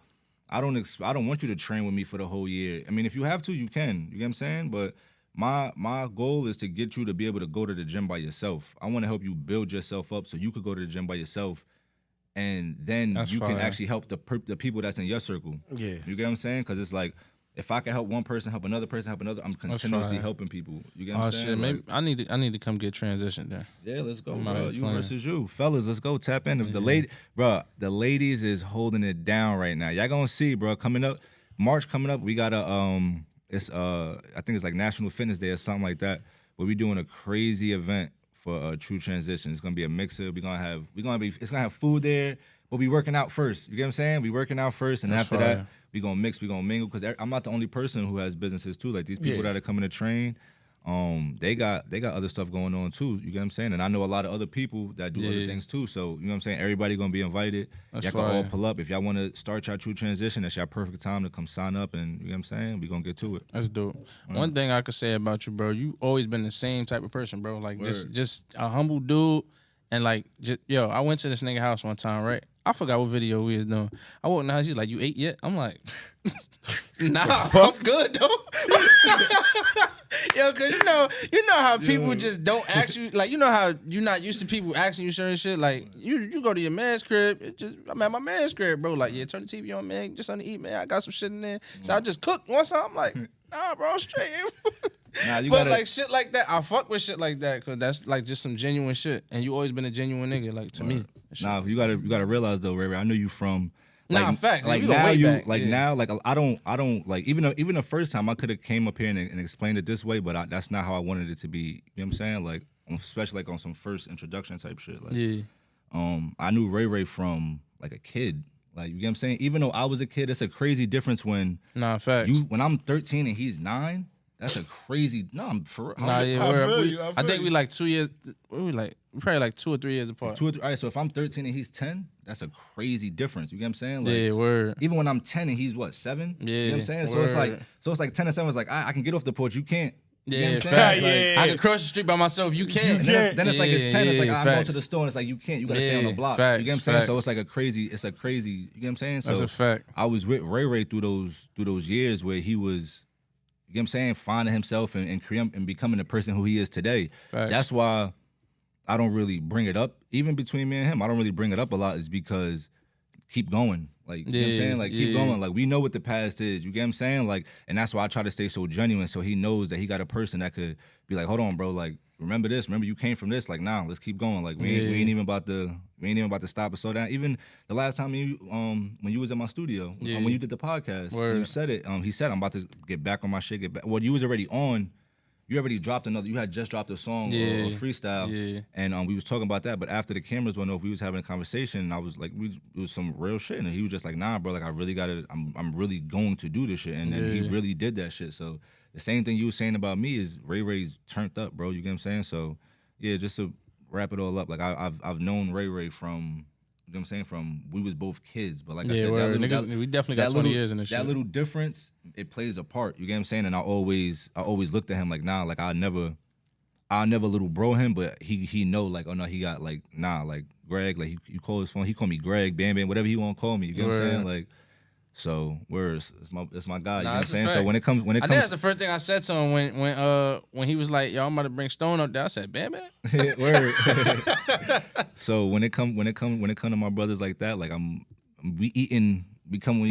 I don't want you to train with me for the whole year. I mean, if you have to, you can. You get what I'm saying? But my goal is to get you to be able to go to the gym by yourself. I want to help you build yourself up so you could go to the gym by yourself, and then you can actually help the people that's in your circle. Yeah. You get what I'm saying? Because it's like, if I can help one person, help another person, help another, I'm continuously helping people. You get what I'm saying? Shit, maybe I need to come get transitioned there. Yeah, let's go, bro. You versus you. Fellas, let's go tap in. If the ladies is holding it down right now. Y'all gonna see, bro. March coming up, we got a I think it's like National Fitness Day or something like that. But we doing a crazy event for True Transition. It's gonna be a mixer. It's gonna have food there. We'll be working out first. You get what I'm saying? We working out first, and after that, we gonna mix, we gonna mingle. Because I'm not the only person who has businesses too. Like, these people that are coming to train, they got other stuff going on too. You get what I'm saying? And I know a lot of other people that do other things too. So, you know what I'm saying? Everybody gonna be invited. Y'all can all pull up. If y'all want to start your True Transition, that's your perfect time to come sign up. And you know what I'm saying? We gonna get to it. That's dope. One thing I could say about you, bro, you always been the same type of person, bro. Like, just a humble dude. And like, I went to this nigga house one time, right? I forgot what video we was doing. I walked in the house, he's like, you ate yet? I'm like, nah, I'm good, though. Yo, cause you know how people just don't ask you, like, you know how you're not used to people asking you certain shit. Like, you go to your man's crib, I'm at my man's crib, bro. Like, yeah, turn the TV on, man, just something to eat, man. I got some shit in there. So I just cooked once. I'm like, nah, bro, I'm straight. Like shit like that, I fuck with shit like that, cause that's like just some genuine shit, and you always been a genuine nigga, like, to me. Nah, you gotta realize though, Ray, I knew you from. Like, fact. Like, now now, like, I don't like, even the first time I could have came up here and explained it this way, but that's not how I wanted it to be. You know what I'm saying? Like, especially like on some first introduction type shit. Like, I knew Ray from like a kid. Like, you get what I'm saying? Even though I was a kid, it's a crazy difference when when I'm 13 and he's 9. That's a crazy. No, I'm for real. I think we like 2 years. We probably like 2 or 3 years apart. All right, so if I'm 13 and he's 10, that's a crazy difference. You get what I'm saying? Like, yeah, word. Even when I'm 10 and he's what, 7? Yeah, you know what I'm saying? So it's like 10 and 7 is like, I can get off the porch. You can't. You know what I'm facts. saying? I can cross the street by myself. You can't. And then it's like it's 10. It's like I'm going to the store and it's like you can't. You gotta stay on the block. Facts, you get what I'm saying? So it's like a crazy. You get what I'm saying? So that's a fact. I was with Ray through those years where he was. You know what I'm saying? Finding himself and becoming the person who he is today. Facts. That's why I don't really bring it up. Even between me and him, I don't really bring it up a lot, is because keep going. Like, you know what I'm saying? Like, keep going. Like, we know what the past is. You get what I'm saying? Like, and that's why I try to stay so genuine so he knows that he got a person that could be like, hold on, bro. Like, remember this. Remember you came from this. Like, nah, let's keep going. Like, we ain't even about to stop or slow down. Even the last time when you was in my studio, when you did the podcast, you said it. He said, I'm about to get back on my shit. Well, you was already on. You already dropped you had just dropped a song or a freestyle, and we was talking about that. But after the cameras went off, we was having a conversation, and I was like, it was some real shit, and he was just like, nah, bro, like I really I'm really going to do this shit, and then he really did that shit. So the same thing you were saying about me is Ray Ray's turned up, bro. You get what I'm saying? So yeah, just to wrap it all up, like I've known Ray Ray from. You know what I'm saying? From we was both kids, but like I said, we definitely got 20 years in this shit. That little difference, it plays a part. You get what I'm saying? And I always looked at him like, nah, like I'll never little bro him, but he know like, oh no, he got like, nah, like Greg, like you call his phone, he call me Greg, Bam Bam, whatever he want to call me. You get what I'm saying? Like, so it's my guy. You know what I'm saying? So when it comes, I think that's the first thing I said to him when he was like, yo, I'm about to bring Stone up there. I said, Bam Bam. Word. So when it come to my brothers like that, like when we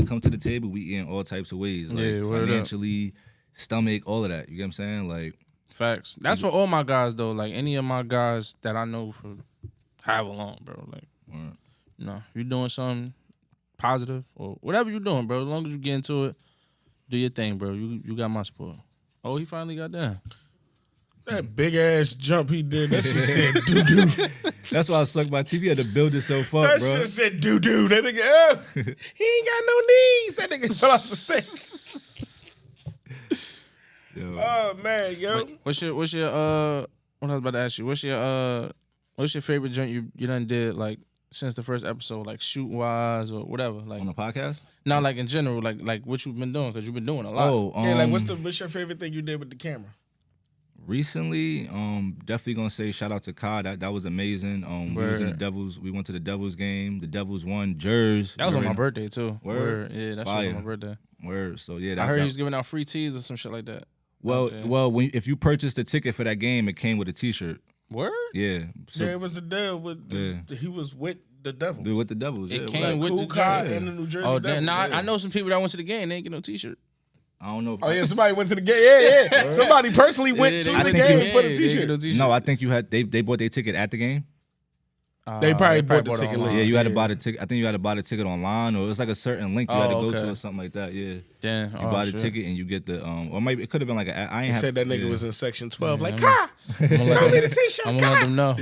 come to the table, we eat in all types of ways, like financially, stomach, all of that. You get what I'm saying? Like facts. That's for all my guys though. Like any of my guys that I know for however long, bro. Like, you know, you're doing something positive or whatever you're doing, bro. As long as you get into it, do your thing, bro. You got my support. Oh, he finally got down. That big ass jump he did, that shit said doo doo. That's why I sucked my TV. Had to build it so far, that bro. That shit said doo doo. That nigga, he ain't got no knees. That nigga fell off the stage. Oh man, yo. What's your what I was about to ask you? What's your favorite joint you done did like since the first episode, like shoot wise or whatever, like on the podcast? No, like in general, like what you've been doing because you've been doing a lot. Oh, yeah, like what's your favorite thing you did with the camera? Recently, definitely gonna say shout out to Kai. That was amazing. We was in the Devils. We went to the Devils game. The Devils won. Jers. That was on my birthday too. Word. Yeah, that was on my birthday. Word. So yeah, I heard he was giving out free tees or some shit like that. Well, if you purchased a ticket for that game, it came with a T-shirt. Word. Yeah. So, it was a deal with. He was with the Devils. With the Devils. It came with the Kai and the New Jersey Devils. Nah, I know some people that went to the game. They ain't get no T-shirt. I don't know. Yeah, somebody went to the game. Yeah. Somebody personally went to the game for the T-shirt. No, I think you had they bought their ticket at the game. They probably bought the ticket later. Yeah, you had to buy the ticket. I think you had to buy the ticket online, or it was like a certain link you had to go to or something like that. Yeah. Damn. You buy the ticket and you get the or maybe it could have been like I ain't said that nigga was in section 12. Like, Kai, throw me the T-shirt. I'm gonna let them know.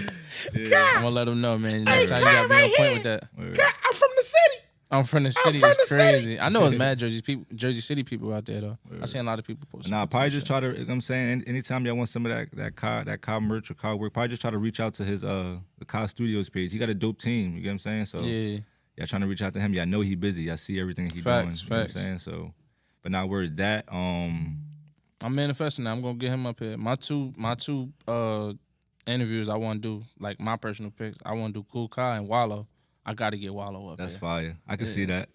I'm gonna let them know, man. Hey, Next time you gotta be on point with that. Kai, I'm from the city. I'm from the city. It's crazy. I know it's mad Jersey City people out there though. I seen a lot of people post. Nah, probably just try to. You know what I'm saying, anytime y'all want some of that Kai merch or Kai work, probably just try to reach out to his the Kai Studios page. He got a dope team. You get what I'm saying? So y'all trying to reach out to him. Y'all know he busy. I see everything he doing. You know what I'm saying? So, but now word that I'm manifesting now. I'm gonna get him up here. My two interviews I want to do, like my personal picks. I want to do Cool Kai and Wallow. I got to get Wallow up. That's fire. I can see that.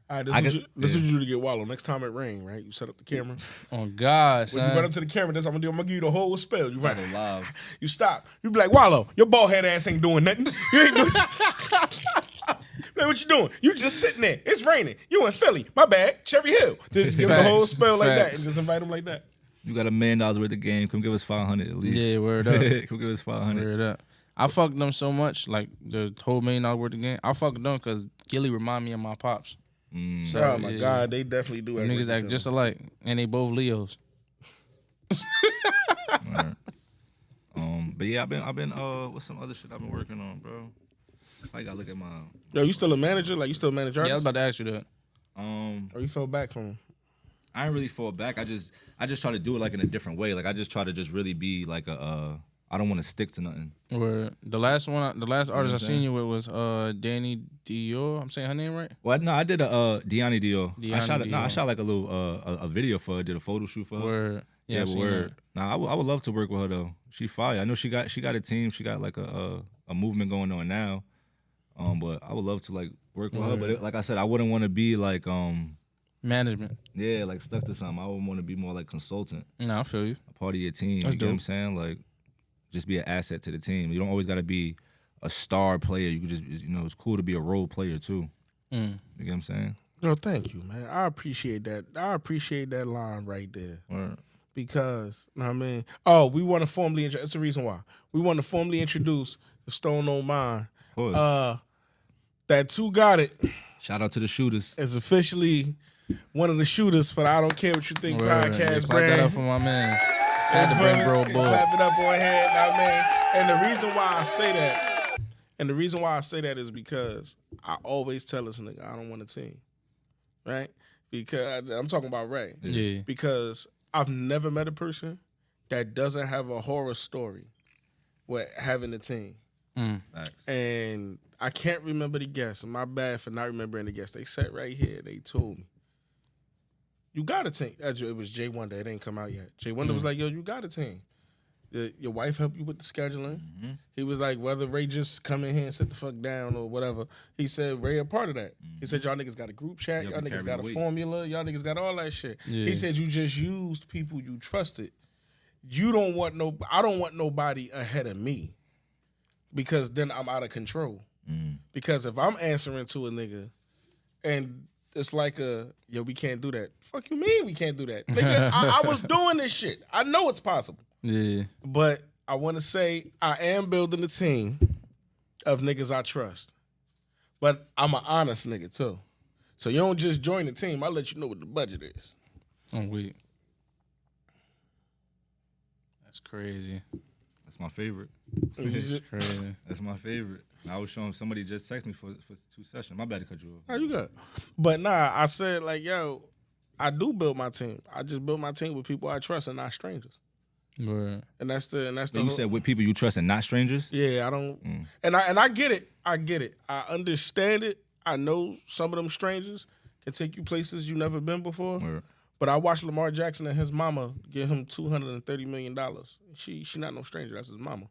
All right, this is what you do to get Wallow. Next time it rain, right? You set up the camera. Oh God, son. When you run up to the camera, that's what I'm gonna give you the whole spell. You right live. You stop. You be like, Wallow, your bald head ass ain't doing nothing. You ain't doing. Man, what you doing? You just sitting there. It's raining. You in Philly. My bad. Cherry Hill. Just give him the whole spell like that and just invite him like that. You got $1 million worth of game. Come give us 500 at least. Yeah, word up. Come give us 500. Word up. I fucked them so much, like the whole $1 million worth of game. I fucked them because Gilly remind me of my pops. So, oh my God, they definitely do. Niggas act just alike, and they both Leos. Right. But yeah, I've been what's some other shit I've been working on, bro? I gotta look at my. Yo, you still a manager? Like you still a manager? Yeah, I was about to ask you that. Or you fell back from him? I ain't really fall back. I just try to do it like in a different way. Like I just try to just really be like I don't want to stick to nothing. The last artist I seen you with was Danny Dior. I'm saying her name right? Well, no, I did a Deani Dior. Dior. I shot like a little a video for her. Did a photo shoot for her. Word. Yeah, word. Nah, I would love to work with her though. She fire. I know she got a team. She got like a movement going on now. But I would love to like work with her. But like I said, I wouldn't want to be like management. Yeah, like stuck to something. I would want to be more like consultant. Nah, I feel you. A part of your team. That's you get what I'm saying? Like, just be an asset to the team. You don't always got to be a star player. You could just, it's cool to be a role player too. You get what I'm saying? No, thank you, man. I appreciate that. I appreciate that line right there. Word. Because, you know what I mean? Oh, we want to formally introduce. That's the reason why. We want to formally introduce the Stone On Mind. Of course. That Two Got It Shout out to the shooters. is officially one of the shooters for the I Don't Care What You Think podcast Clap that brand. up for my man. Had to bring bro boy. Clap it up on head, now, man. And the reason why I say that, is because I always tell this nigga I don't want a team, right? Because I'm talking about Ray. Yeah. Because I've never met a person that doesn't have a horror story with having a team. Facts. And I can't remember the guest. My bad for not remembering the guest. They sat right here. They told me, you got a team. It was Jay Wonder. It ain't come out yet. Jay Wonder was like, yo, you got a team. Your wife helped you with the scheduling. Mm-hmm. He was like, whether Ray just come in here and sit the fuck down or whatever, he said Ray a part of that. He said y'all niggas got a group chat. Yeah, Y'all we niggas carry got the a weight. formula. Y'all niggas got all that shit. Yeah. He said you just used people you trusted. You don't want I don't want nobody ahead of me because then I'm out of control. Because if I'm answering to a nigga and it's like yo, we can't do that. Fuck you mean we can't do that? Nigga, I was doing this shit. I know it's possible. Yeah. But I want to say I am building a team of niggas I trust. But I'm an honest nigga too. So you don't just join the team. I let you know what the budget is. Oh, wait. That's crazy. That's my favorite. Crazy. That's my favorite. I was showing somebody just text me for 2 sessions. My bad to cut you off. How you got? But nah, I said like, yo, I do build my team. I just build my team with people I trust and not strangers. Right. And that's the So you said with people you trust and not strangers? Yeah, I don't and I get it. I get it. I understand it. I know some of them strangers can take you places you never been before. Word. But I watched Lamar Jackson and his mama give him $230 million. She not no stranger. That's his mama.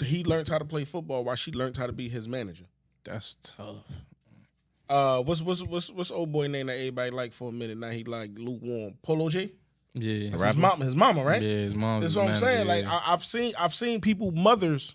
He learned how to play football while she learned how to be his manager. That's tough. What's old boy name that everybody liked for a minute? Now he like lukewarm. Polo J? Yeah. That's his mama, right? Yeah, his mom's That's the what I'm saying. manager, Like yeah. I've seen people mothers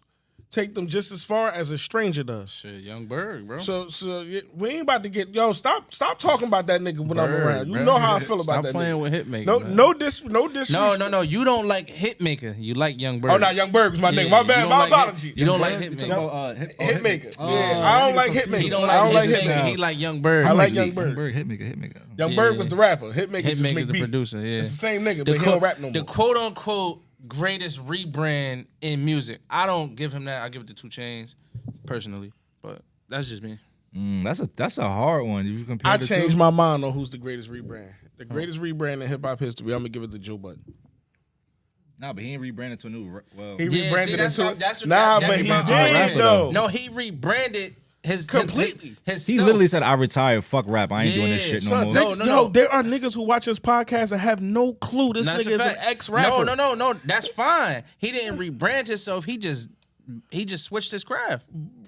take them just as far as a stranger does. Shit, Young Berg, bro. So yeah, we ain't about to get stop talking about that nigga when I'm Bird, around. You bro. know how I feel about Stop that playing nigga. with Hitmaker. No, man. no disrespect. No. You don't like Hitmaker. You like Young Berg. Oh, not Young Berg was my nigga. Yeah, My you bad. don't My like apology. You don't like You talking Hitmaker. about, Hitmaker. Oh, Yeah, I don't like confused. Hitmaker. He don't I don't like like Hitmaker. Hitmaker. He like Young Berg. I like Hitmaker. Young Berg. Hitmaker. Young Berg was the rapper. Hitmaker just Hitmaker's make the beats. producer, yeah. It's the same nigga, but he don't rap no The more. quote unquote greatest rebrand in music. I don't give him that. I give it to 2 Chainz personally, but that's just me. That's a hard one. If you compare I the changed two. my mind on who's the greatest rebrand. The greatest rebrand in hip hop history. I'm gonna give it to Joe Budden. Nah, but he ain't rebranded to a new. Well, He Yeah, rebranded see, into that's it. Nah, that but be he my did argument. though. No, he rebranded his Completely. His he self. literally said, "I retired. Fuck rap. I ain't doing this Yeah, shit no Son, more." No. there are niggas who watch this podcast and have no clue this That's nigga a is an fact. ex-rapper. No. That's fine. He didn't rebrand himself. He just switched his craft.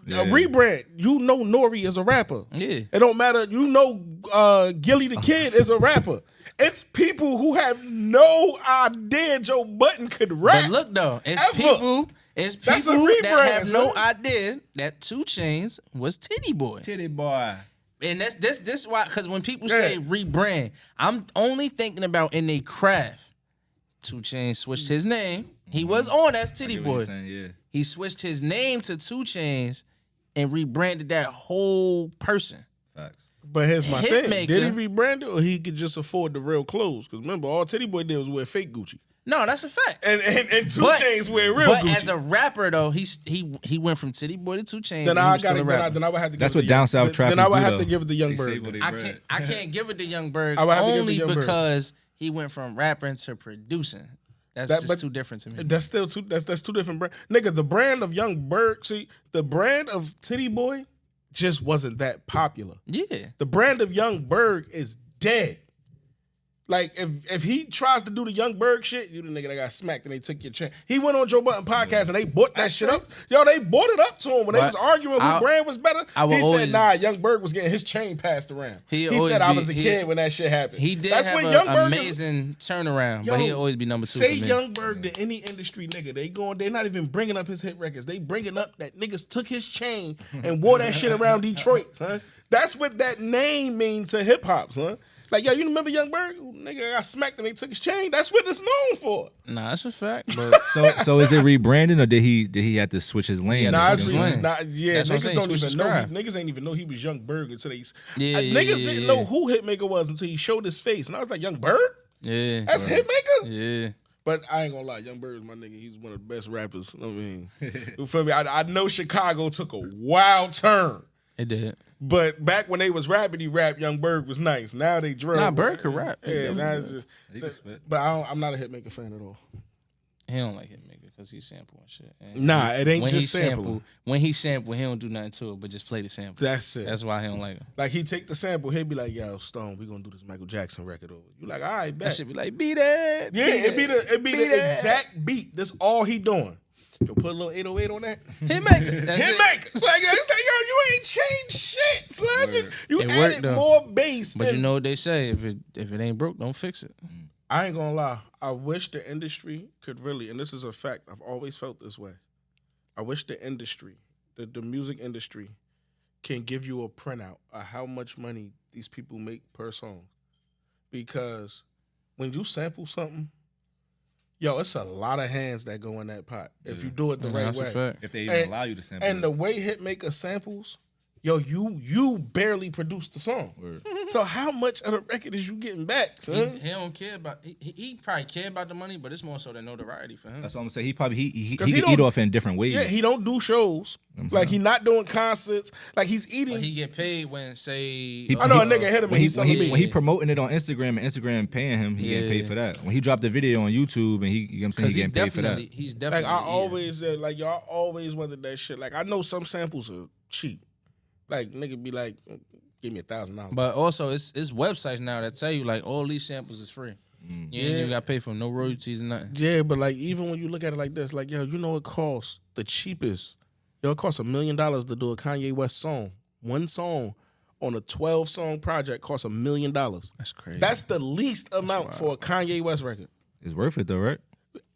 Yeah. A rebrand. You know Nori is a rapper. Yeah. It don't matter. You know Gilly the Kid is a rapper. It's people who have no idea Joe Budden could rap. But look though, it's Ever. people That's a that rebrand, have no son. idea that 2 Chainz was Titty Boy. Titty boy. And that's this why, because when people Yeah. say rebrand, I'm only thinking about in their craft. 2 Chainz switched his name. He was on as Titty I get what Boy. you're saying, yeah. He switched his name to 2 Chainz and rebranded that whole person. Facts. But here's my thing. Hitmaker. Did he rebrand it or he could just afford the real clothes? Because remember, all Titty Boy did was wear fake Gucci. No, that's a fact. And 2 But- Chainz wear real But Gucci. as a rapper though, he went from Titty Boy to 2 Chainz. then and he I was got still a it. rapper. Then I would have to give That's it what to down Young- south then trappers I would do, have to though. give it to Young They Berg. save what they bread. I can't give it to Young Berg I would have to give it only to Young Berg. because he went from rapping to producing. That's But just too different to me. That's still two. That's two different brands. Nigga, the brand of Young Berg. See, the brand of Titty Boy just wasn't that popular. Yeah. The brand of Young Berg is dead. Like if he tries to do the Young Berg shit, you the nigga that got smacked and they took your chance. He went on Joe Budden podcast and they bought that shit up. Yo, they bought it up to him when they But was arguing who brand was better. I will He said, always- "Nah, Young Berg was getting his chain passed around." He always said, "I be- was a he- kid when that shit happened." He did That's have when an Young Berg is- amazing turnaround, Yo, but he'll always be number 2 Say for me. Young Berg to any industry nigga. They're not even bringing up his hit records. They bringing up that niggas took his chain and wore that shit around Detroit, son. That's what that name means to hip hop, son. Like, yo, you remember Young Berg? Nigga got smacked and they took his chain. That's what it's known for. Nah, that's a fact. But So is it rebranding or did he have to switch his lane? Nah, switch it's his lane. niggas That's what I'm don't saying, even know. switch Niggas ain't even know he was Young Berg until they. Yeah, Niggas didn't know who Hitmaker was until he showed his face, and I was like, Young Berg? Yeah. That's Hitmaker? Yeah. But I ain't gonna lie, Young Berg is my nigga. He's one of the best rappers. I mean, you feel me? I know Chicago took a wild turn. It did. But back when they was rapping, Young Berg was nice. Now they drill. Nah, Berg could rap. Yeah, now it's just. He can spit. But I'm not a Hitmaker fan at all. He don't like Hitmaker because he sample and shit. And Nah, it ain't when just he sampling. When he sample, he don't do nothing to it, but just play the sample. That's it. That's why he don't like him. Like he take the sample, he'll be like, "Yo, Stone, we gonna do this Michael Jackson record over." You like, all right, bet. That should be like, beat it. Yeah, it be the that. exact beat. That's all he doing. Yo, put a little 808 on that. Hitmaker. That's it. Hitmaker. It's like, yo, you ain't changed shit, son. You It added worked, though. more bass. But you know what they say: if it ain't broke, don't fix it. I ain't gonna lie. I wish the industry could really, and this is a fact, I've always felt this way. I wish the industry, the music industry, can give you a printout of how much money these people make per song. Because when you sample something, yo, it's a lot of hands that go in that pot if you do it the right That's way. a fact. If they even allow you to sample. And the way Hitmaker samples, yo, you barely produced the song. Word. So how much of the record is you getting back, son? He don't care about. He probably care about the money, but it's more so the notoriety for him. That's what I'm saying. He probably he 'Cause he can eat don't- off in different ways. Yeah, he don't do shows. Like he not doing concerts. Like he's eating. But he get paid when say. I know a nigga hit him and when he's selling when he me. promoting it on Instagram and Instagram paying him, he getting paid Yeah. for that. When he dropped the video on YouTube and he, you know what I'm saying, he getting paid for that. He's Like definitely. I always said, like y'all always wanted that shit. Like I know some samples are cheap. Like nigga be like, give me $1,000. But also, it's websites now that tell you like all these samples is free. You ain't even got to pay for no royalties and nothing. Yeah, but like even when you look at it like this, like yo, you know it costs the cheapest. Yo, it costs $1 million to do a Kanye West song. One song on a 12-song project costs $1 million. That's crazy. That's the least amount for a Kanye West record. It's worth it though, right?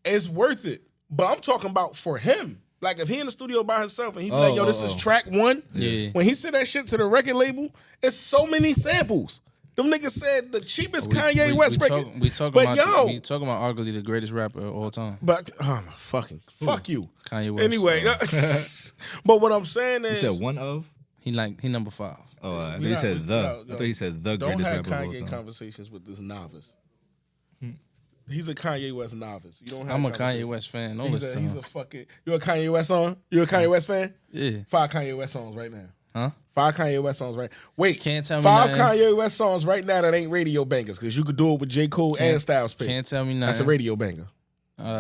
It's worth it. But I'm talking about for him. Like if he in the studio by himself and he be like, yo, this is track 1. Yeah. When he sent that shit to the record label, it's so many samples. Them niggas said the cheapest Kanye West record. We talking but about yo, we talking about arguably the greatest rapper of all time. but fuck you. Kanye West. Anyway, but what I'm saying You is, said one of. He number 5. Oh, I thought we he not- said the. yo, I thought he said the don't greatest have rapper of all Kanye time. conversations with this novice. He's a Kanye West novice. You don't have I'm a conversations. Kanye West fan. Don't He's listen to he's him. a fucking. You a Kanye West song? You a Kanye West fan? Yeah. 5 Kanye West songs right now. Huh? 5 Kanye West songs right. Wait, Can't tell me 5 nothing. Kanye West songs right now that ain't radio bangers because you could do it with J. Cole and Styles P. Can't tell me nothing. That's a radio banger.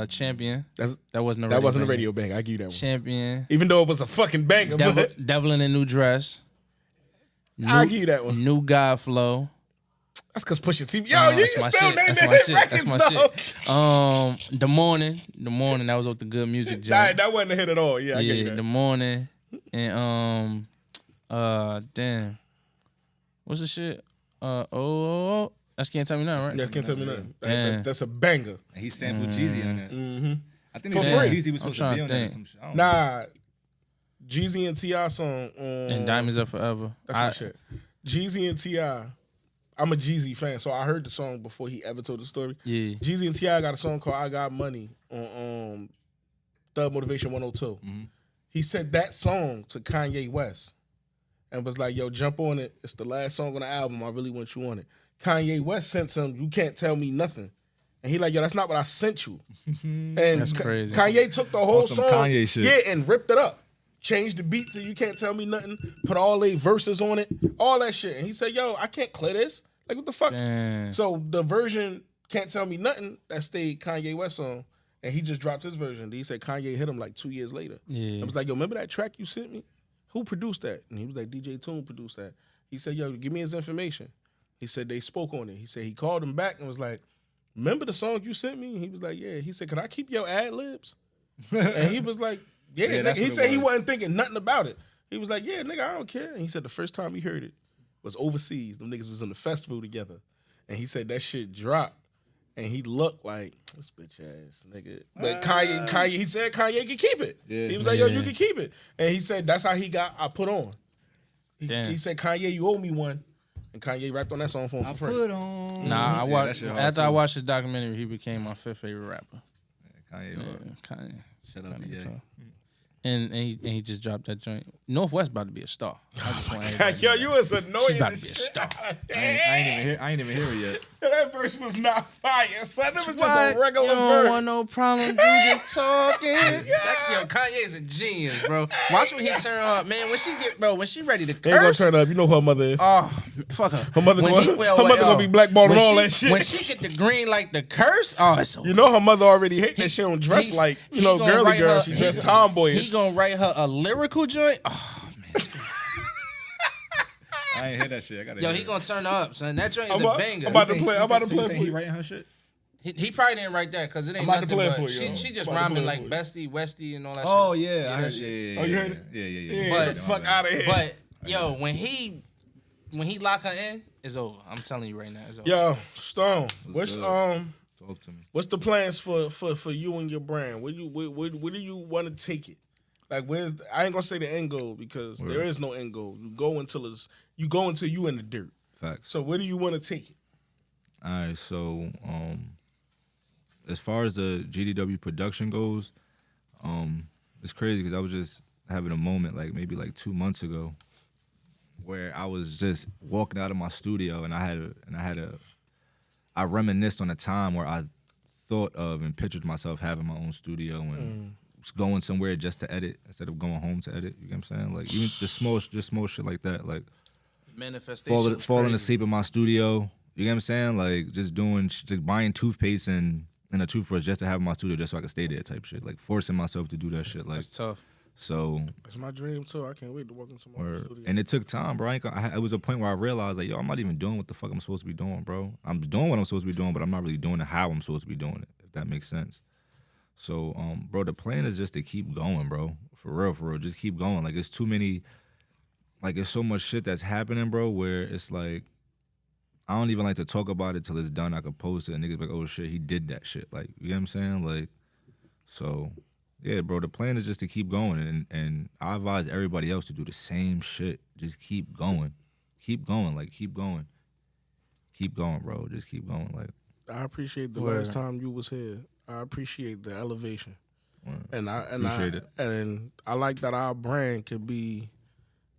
Champion. That's That wasn't a that radio wasn't a banger. radio banger. I give you that one. Champion. Even though it was a fucking banger, but Devil in a New Dress. I'll give you that one. New God Flow. That's because Pusha T. Yo, you That's my still shit. name That's that my hit shit. records, That's my though. shit. The morning. That was with the good music. That wasn't a hit at all. Yeah, I get you Yeah, that. the morning. And damn. What's the shit? That's Can't Tell Me Nothing, right? That can't tell me nothing. Damn. That's a banger. And he sampled Jeezy on that. Mm-hmm. I think For he said free. Jeezy was I'm supposed to trying be to on that or think. some shit. I don't know. Nah, Jeezy and T.I. song. And Diamonds Are Forever. That's my shit. Jeezy and T.I. I'm a Jeezy fan, so I heard the song before he ever told the story. Yeah. Jeezy and T.I. got a song called I Got Money on Thug Motivation 102. He said that song to Kanye West and was like, yo, jump on it. It's the last song on the album. I really want you on it. Kanye West sent some, you can't tell me nothing. And he like, yo, that's not what I sent you. And That's crazy. Kanye took the whole some song Kanye shit. yeah, and ripped it up. Changed the beat to You Can't Tell Me Nothing. Put all they verses on it. All that shit. And he said, yo, I can't clear this. Like, what the fuck? Damn. So the version Can't Tell Me Nothing that stayed Kanye West song, and he just dropped his version. He said Kanye hit him like 2 years later. Yeah. I was like, yo, remember that track you sent me? Who produced that? And he was like, DJ Toon produced that. He said, yo, give me his information. He said they spoke on it. He said he called him back and was like, remember the song you sent me? And he was like, yeah. He said, can I keep your ad libs? And he was like, yeah. Yeah, nigga. that's He what it said he was. wasn't thinking nothing about it. He was like, yeah, nigga, I don't care. And he said the first time he heard it was overseas. Them niggas was in the festival together. And he said that shit dropped. And he looked like, this bitch ass nigga. But Kanye, he said Kanye could keep it. Yeah. He was like, yo, you can keep it. And he said that's how he got I Put On. He said, Kanye, you owe me one. And Kanye rapped on that song for him for free. Put on. Nah, I Yeah, watched that shit hard, after I too. watched his documentary, he became my 5th favorite rapper. Kanye, Yeah, hard. Kanye. Shout out to Kanye Ye. tough. And he just dropped that joint. Northwest about to be a star. I just want everybody to Yo, know you that. was annoying. She's about as to be a shit. star. I ain't even hear it yet. That verse was not fire, son. It was just What? a regular You don't verse. want no problem, you just talking. Yo, Kanye's a genius, bro. Watch when he turn up, man. When she ready to Ain't gonna curse. turn up. You know who her mother is. Oh, fuck her. Her mother When gonna be blackballed and all that shit. When she get the green like the curse, oh, it's so You know her mother already hate that shit on dress he- like, he gonna girly write girl. her- She he dressed gonna- tomboyish. He gonna write her a lyrical joint. Oh man, I ain't hear that shit. I gotta yo, hear he it. gonna turn her up, son. That joint is I'm a about- banger. I'm about to You play. think- I'm about to so you play saying for he you. writing her shit? He probably didn't write that because it ain't I'm about to nothing. play it But for you, yo. she just I'm about to rhyming play it like for you. bestie, Westie, and all that Oh shit. yeah, I that heard. shit. Yeah, Oh, you heard it? Yeah. Yeah, But- get the fuck out of here. But yo, when he lock her in, it's over. I'm telling you right now, it's over. Yo, Stone, what's good? Talk to me. what's the plans for you and your brand? Where do you want to take it? Like, I ain't gonna say the end goal because there is no end goal. You go until you in the dirt. Facts. So where do you want to take it? All right, so as far as the GDW production goes, it's crazy because I was just having a moment maybe 2 months ago where I was just walking out of my studio and I reminisced on a time where I thought of and pictured myself having my own studio and going somewhere just to edit instead of going home to edit. You know what I'm saying? Like even just small shit like that, like Manifestation. falling asleep in my studio. You know what I'm saying? Like just buying toothpaste and a toothbrush just to have in my studio just so I could stay there type shit. Like forcing myself to do that shit. Like That's tough. so. That's my dream too. I can't wait to walk into my own studio. And it took time, bro. It was a point where I realized like, yo, I'm not even doing what the fuck I'm supposed to be doing, bro. I'm doing what I'm supposed to be doing, but I'm not really doing it how I'm supposed to be doing it. If that makes sense. So, bro, the plan is just to keep going, bro. For real. Just keep going. Like, it's too many, like, it's so much shit that's happening, bro, where it's like, I don't even like to talk about it till it's done. I could post it and niggas be like, oh shit, he did that shit. Like, you know what I'm saying? Like, so, yeah, bro, the plan is just to keep going. And I advise everybody else to do the same shit. Just keep going. Keep going. Like, keep going. Keep going, bro. Just keep going. Like, I appreciate the last time you was here. I appreciate the elevation, and I Appreciate it. And I like that our brand could be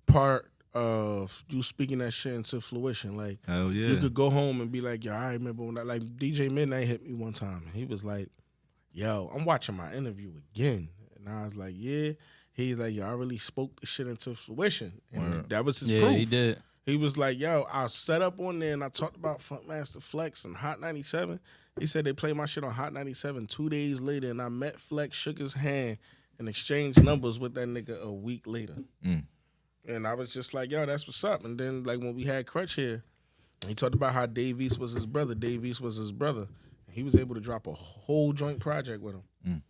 part of you speaking that shit into fruition. Like, hell yeah. you could go home and be like, yo, I remember when like DJ Midnight hit me one time, and he was like, yo, I'm watching my interview again, and I was like, yeah. He's like, yo, I really spoke the shit into fruition, and that was his Yeah, proof. he did. He was like, yo, I set up on there and I talked about Funkmaster Flex and Hot 97. He said they played my shit on Hot 97 2 days later, and I met Flex, shook his hand, and exchanged numbers with that nigga a week later. And I was just like, yo, that's what's up. And then, like, when we had Crutch here, he talked about how Dave East was his brother. And he was able to drop a whole joint project with him.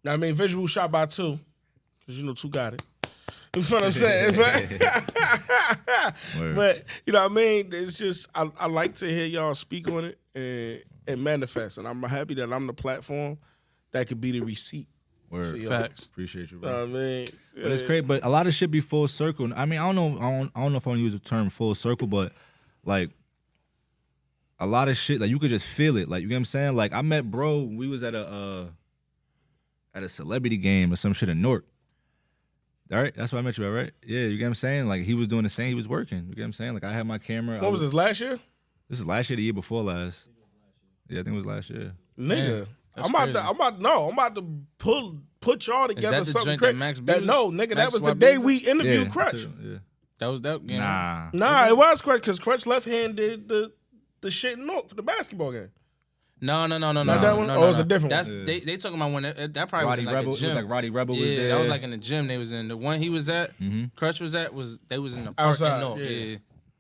Now, I mean, visual shot by two, because, you know, two got it. You know what I'm saying? But you know what I mean? It's just, I like to hear y'all speak on it and manifest. And I'm happy that I'm the platform that could be the receipt. Word. for y'all. Facts. Appreciate you, You bro. know what I mean? But it's crazy. But a lot of shit be full circle. I mean, I don't know if I want to use the term full circle, but like a lot of shit, like you could just feel it. Like, you get what I'm saying? Like, I met bro, we was at a celebrity game or some shit in Newark. All right, that's what I met you at, right? Yeah, you get what I'm saying? Like, he was doing the same, he was working. You get what I'm saying? Like, I had my camera. What was this, last year? This is last year, the year before last. Yeah, I think it was last year. Nigga. that's I'm about crazy. to put y'all together that the something joint that crazy. Max B was- No, nigga, that Max was the YB day was we interviewed Yeah, Crutch. yeah. That was that. You know. Nah. Nah, it was Crutch, because Crutch left hand did the shit in Newark for the basketball game. No. Not that one? Oh, it was a different That's, one. They talking about when that probably Roddy was in like Rebel, a it gym. was like Roddy Rebel yeah, was there. that was like in the gym they was in. The one he was at, Crutch was at, they was in the park Outside, in North. yeah. Yeah.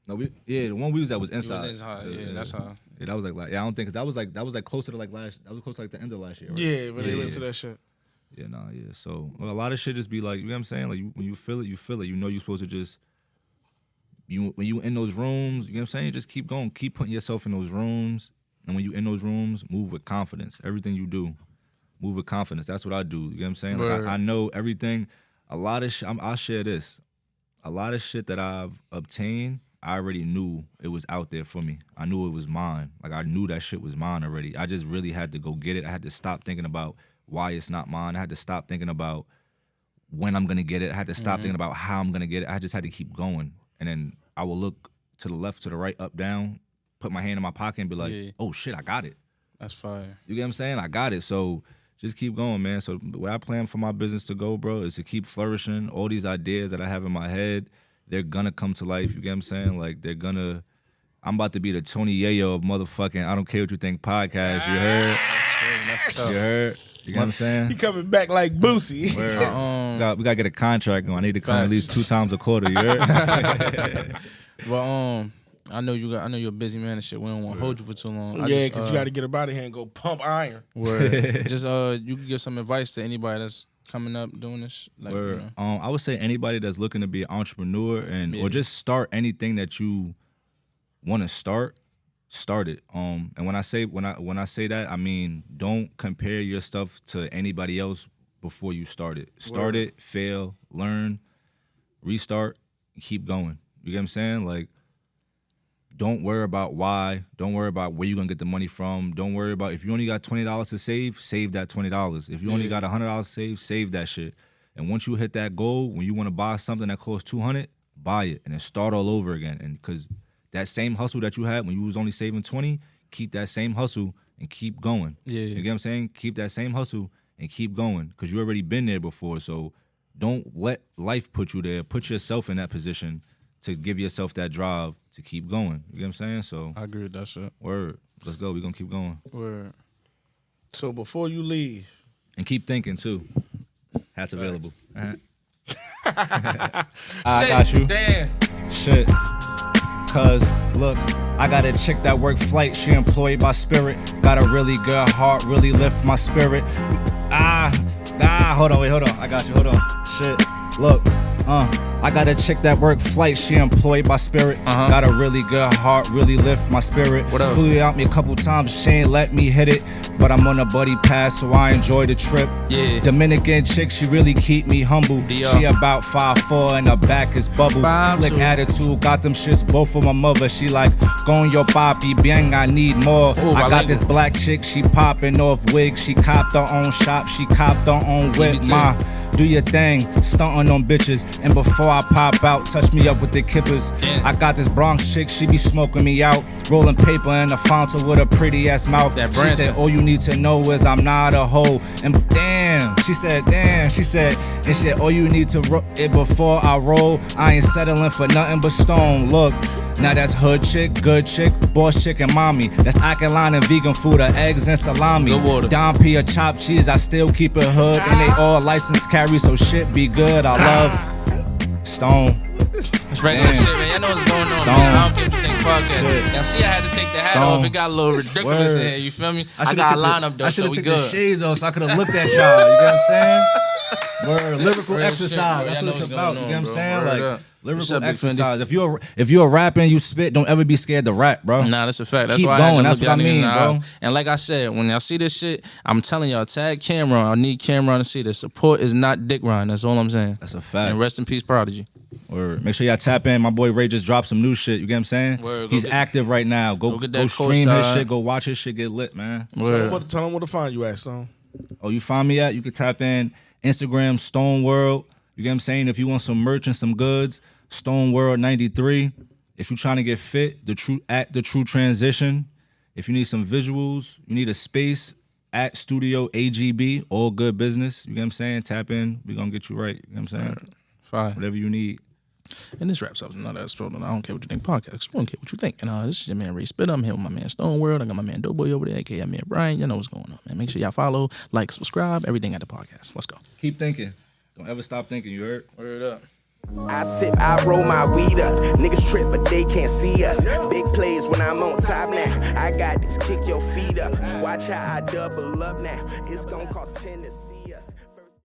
No, the one we was at was It inside. was inside. Yeah, that's how. Yeah, that was like I don't think, 'cause that was like closer to like last. That was close to like the end of last year. Right? Yeah, but they went yeah. to that shit. Yeah, nah, yeah. So a lot of shit just be like, you know what I'm saying? Like when you feel it, you feel it. You know you're supposed to just when you in those rooms, you know what I'm saying? Just keep going, keep putting yourself in those rooms. And when you in those rooms, move with confidence. Everything you do, move with confidence. That's what I do. You know what I'm saying? Like I know everything. A lot of shit. I'll share this. a lot of shit that I've obtained, I already knew it was out there for me. I knew it was mine. Like, I knew that shit was mine already. I just really had to go get it. I had to stop thinking about why it's not mine. I had to stop thinking about when I'm gonna get it. I had to stop thinking about how I'm gonna get it. I just had to keep going. And then I will look to the left, to the right, up, down, put my hand in my pocket and be like, oh shit, I got it. That's fire. You get what I'm saying? I got it. So just keep going, man. So what I plan for my business to go, bro, is to keep flourishing. All these ideas that I have in my head, they're gonna come to life. You get what I'm saying? Like, I'm about to be the Tony Yayo of motherfucking I Don't Care What You Think podcast. You heard? You heard? You get what I'm saying? He coming back like Boosie. We gotta get a contract going. I need to come at least 2 times a quarter. You heard? Well, I know you're a busy man and shit. We don't want to hold you for too long. Yeah, because you got to get up out of here and go pump iron. Word. Just you can give some advice to anybody that's coming up doing this. Like, you know. I would say anybody that's looking to be an entrepreneur or just start anything that you want to start it. And when I say that, I mean, don't compare your stuff to anybody else before you start it. Start it, fail, learn, restart, keep going. You get what I'm saying? Like, don't worry about why. Don't worry about where you're going to get the money from. Don't worry about if you only got $20 to save that $20. If you only got $100 to save that shit. And once you hit that goal, when you want to buy something that costs $200, buy it and then start all over again. And because that same hustle that you had when you was only saving $20, keep that same hustle and keep going. Yeah. You get what I'm saying? Keep that same hustle and keep going because you already been there before. So don't let life put you there. Put yourself in that position to give yourself that drive to keep going. You get what I'm saying? So I agree with that shit. Word. Let's go. We're going to keep going. Word. So before you leave. And keep thinking, too. Hats available. Uh-huh. I got you. Damn. Shit. Cause, look, I got a chick that work flight. She employed by Spirit. Got a really good heart, really lift my spirit. Hold on. I got you. Hold on. Shit. Look. I got a chick that work flight, she employed by Spirit. Got a really good heart, really lift my spirit. Flew out me a couple times, she ain't let me hit it. But I'm on a buddy pass, so I enjoy the trip. Yeah. Dominican chick, she really keep me humble. She about 5'4" and her back is bubble. Slick attitude, got them shits both for my mother. She like, go on your papi, bang, I need more. I got this black chick, she popping off wig. She copped her own shop, she copped her own whip. Do your thing, stuntin' on bitches. And before I pop out, touch me up with the kippers. I got this Bronx chick, she be smoking me out. Rolling paper in the fountain with a pretty ass mouth. She said, all you need to know is I'm not a hoe. And damn, she said, and shit, all you need to it before I roll. I ain't settling for nothing but stone. Look. Now that's hood chick, good chick, boss chick, and mommy. That's alkaline and vegan food, eggs and salami. Don P, chopped cheese, I still keep it hood. And they all licensed carry, so shit be good. I love Stone. That's regular shit, man. Y'all know what's going on, man. I don't care what you think podcast. Y'all see I had to take the hat off. It got a little ridiculous in here, you feel me? I got a lineup though, so we good. I should have took the shades off so I could have looked at y'all. You know what I'm saying? Word, lyrical exercise. That's what it's about. You know what I'm saying? Like lyrical exercise. If you're a rapper and you spit, don't ever be scared to rap, bro. Nah, that's a fact. That's keep why going. That's what I mean, bro. And like I said, when y'all see this shit, I'm telling y'all, tag Cameron. I need Cameron to see this. Support is not dick riding. That's all I'm saying. That's a fact. And rest in peace, Prodigy. Word. Make sure y'all tap in. My boy Ray just dropped some new shit. You get what I'm saying? Word, he's active right now. Go stream his shit. Go watch his shit get lit, man. Tell him where to find you at, Stone. Oh, you find me at? You can tap in Instagram, Stone World. You get what I'm saying? If you want some merch and some goods, Stone World 93. If you're trying to get fit, the True Transition. If you need some visuals, you need a space at Studio AGB. All good business. You get what I'm saying? Tap in. We're gonna get you right. You know what I'm saying? Fine. Whatever you need. And this wraps up another episode of I Don't Care What You Think podcast. I don't care what you think. And this is your man Ray Spit. I'm here with my man Stone World. I got my man Doughboy over there, aka man Brian. You know what's going on, man. Make sure y'all follow, like, subscribe, everything at the podcast. Let's go. Keep thinking. Don't ever stop thinking. You heard? Word up. I sip, I roll my weed up. Niggas trip, but they can't see us. Big plays when I'm on top now. I got this, kick your feet up. Watch how I double up now. It's gonna cost 10 to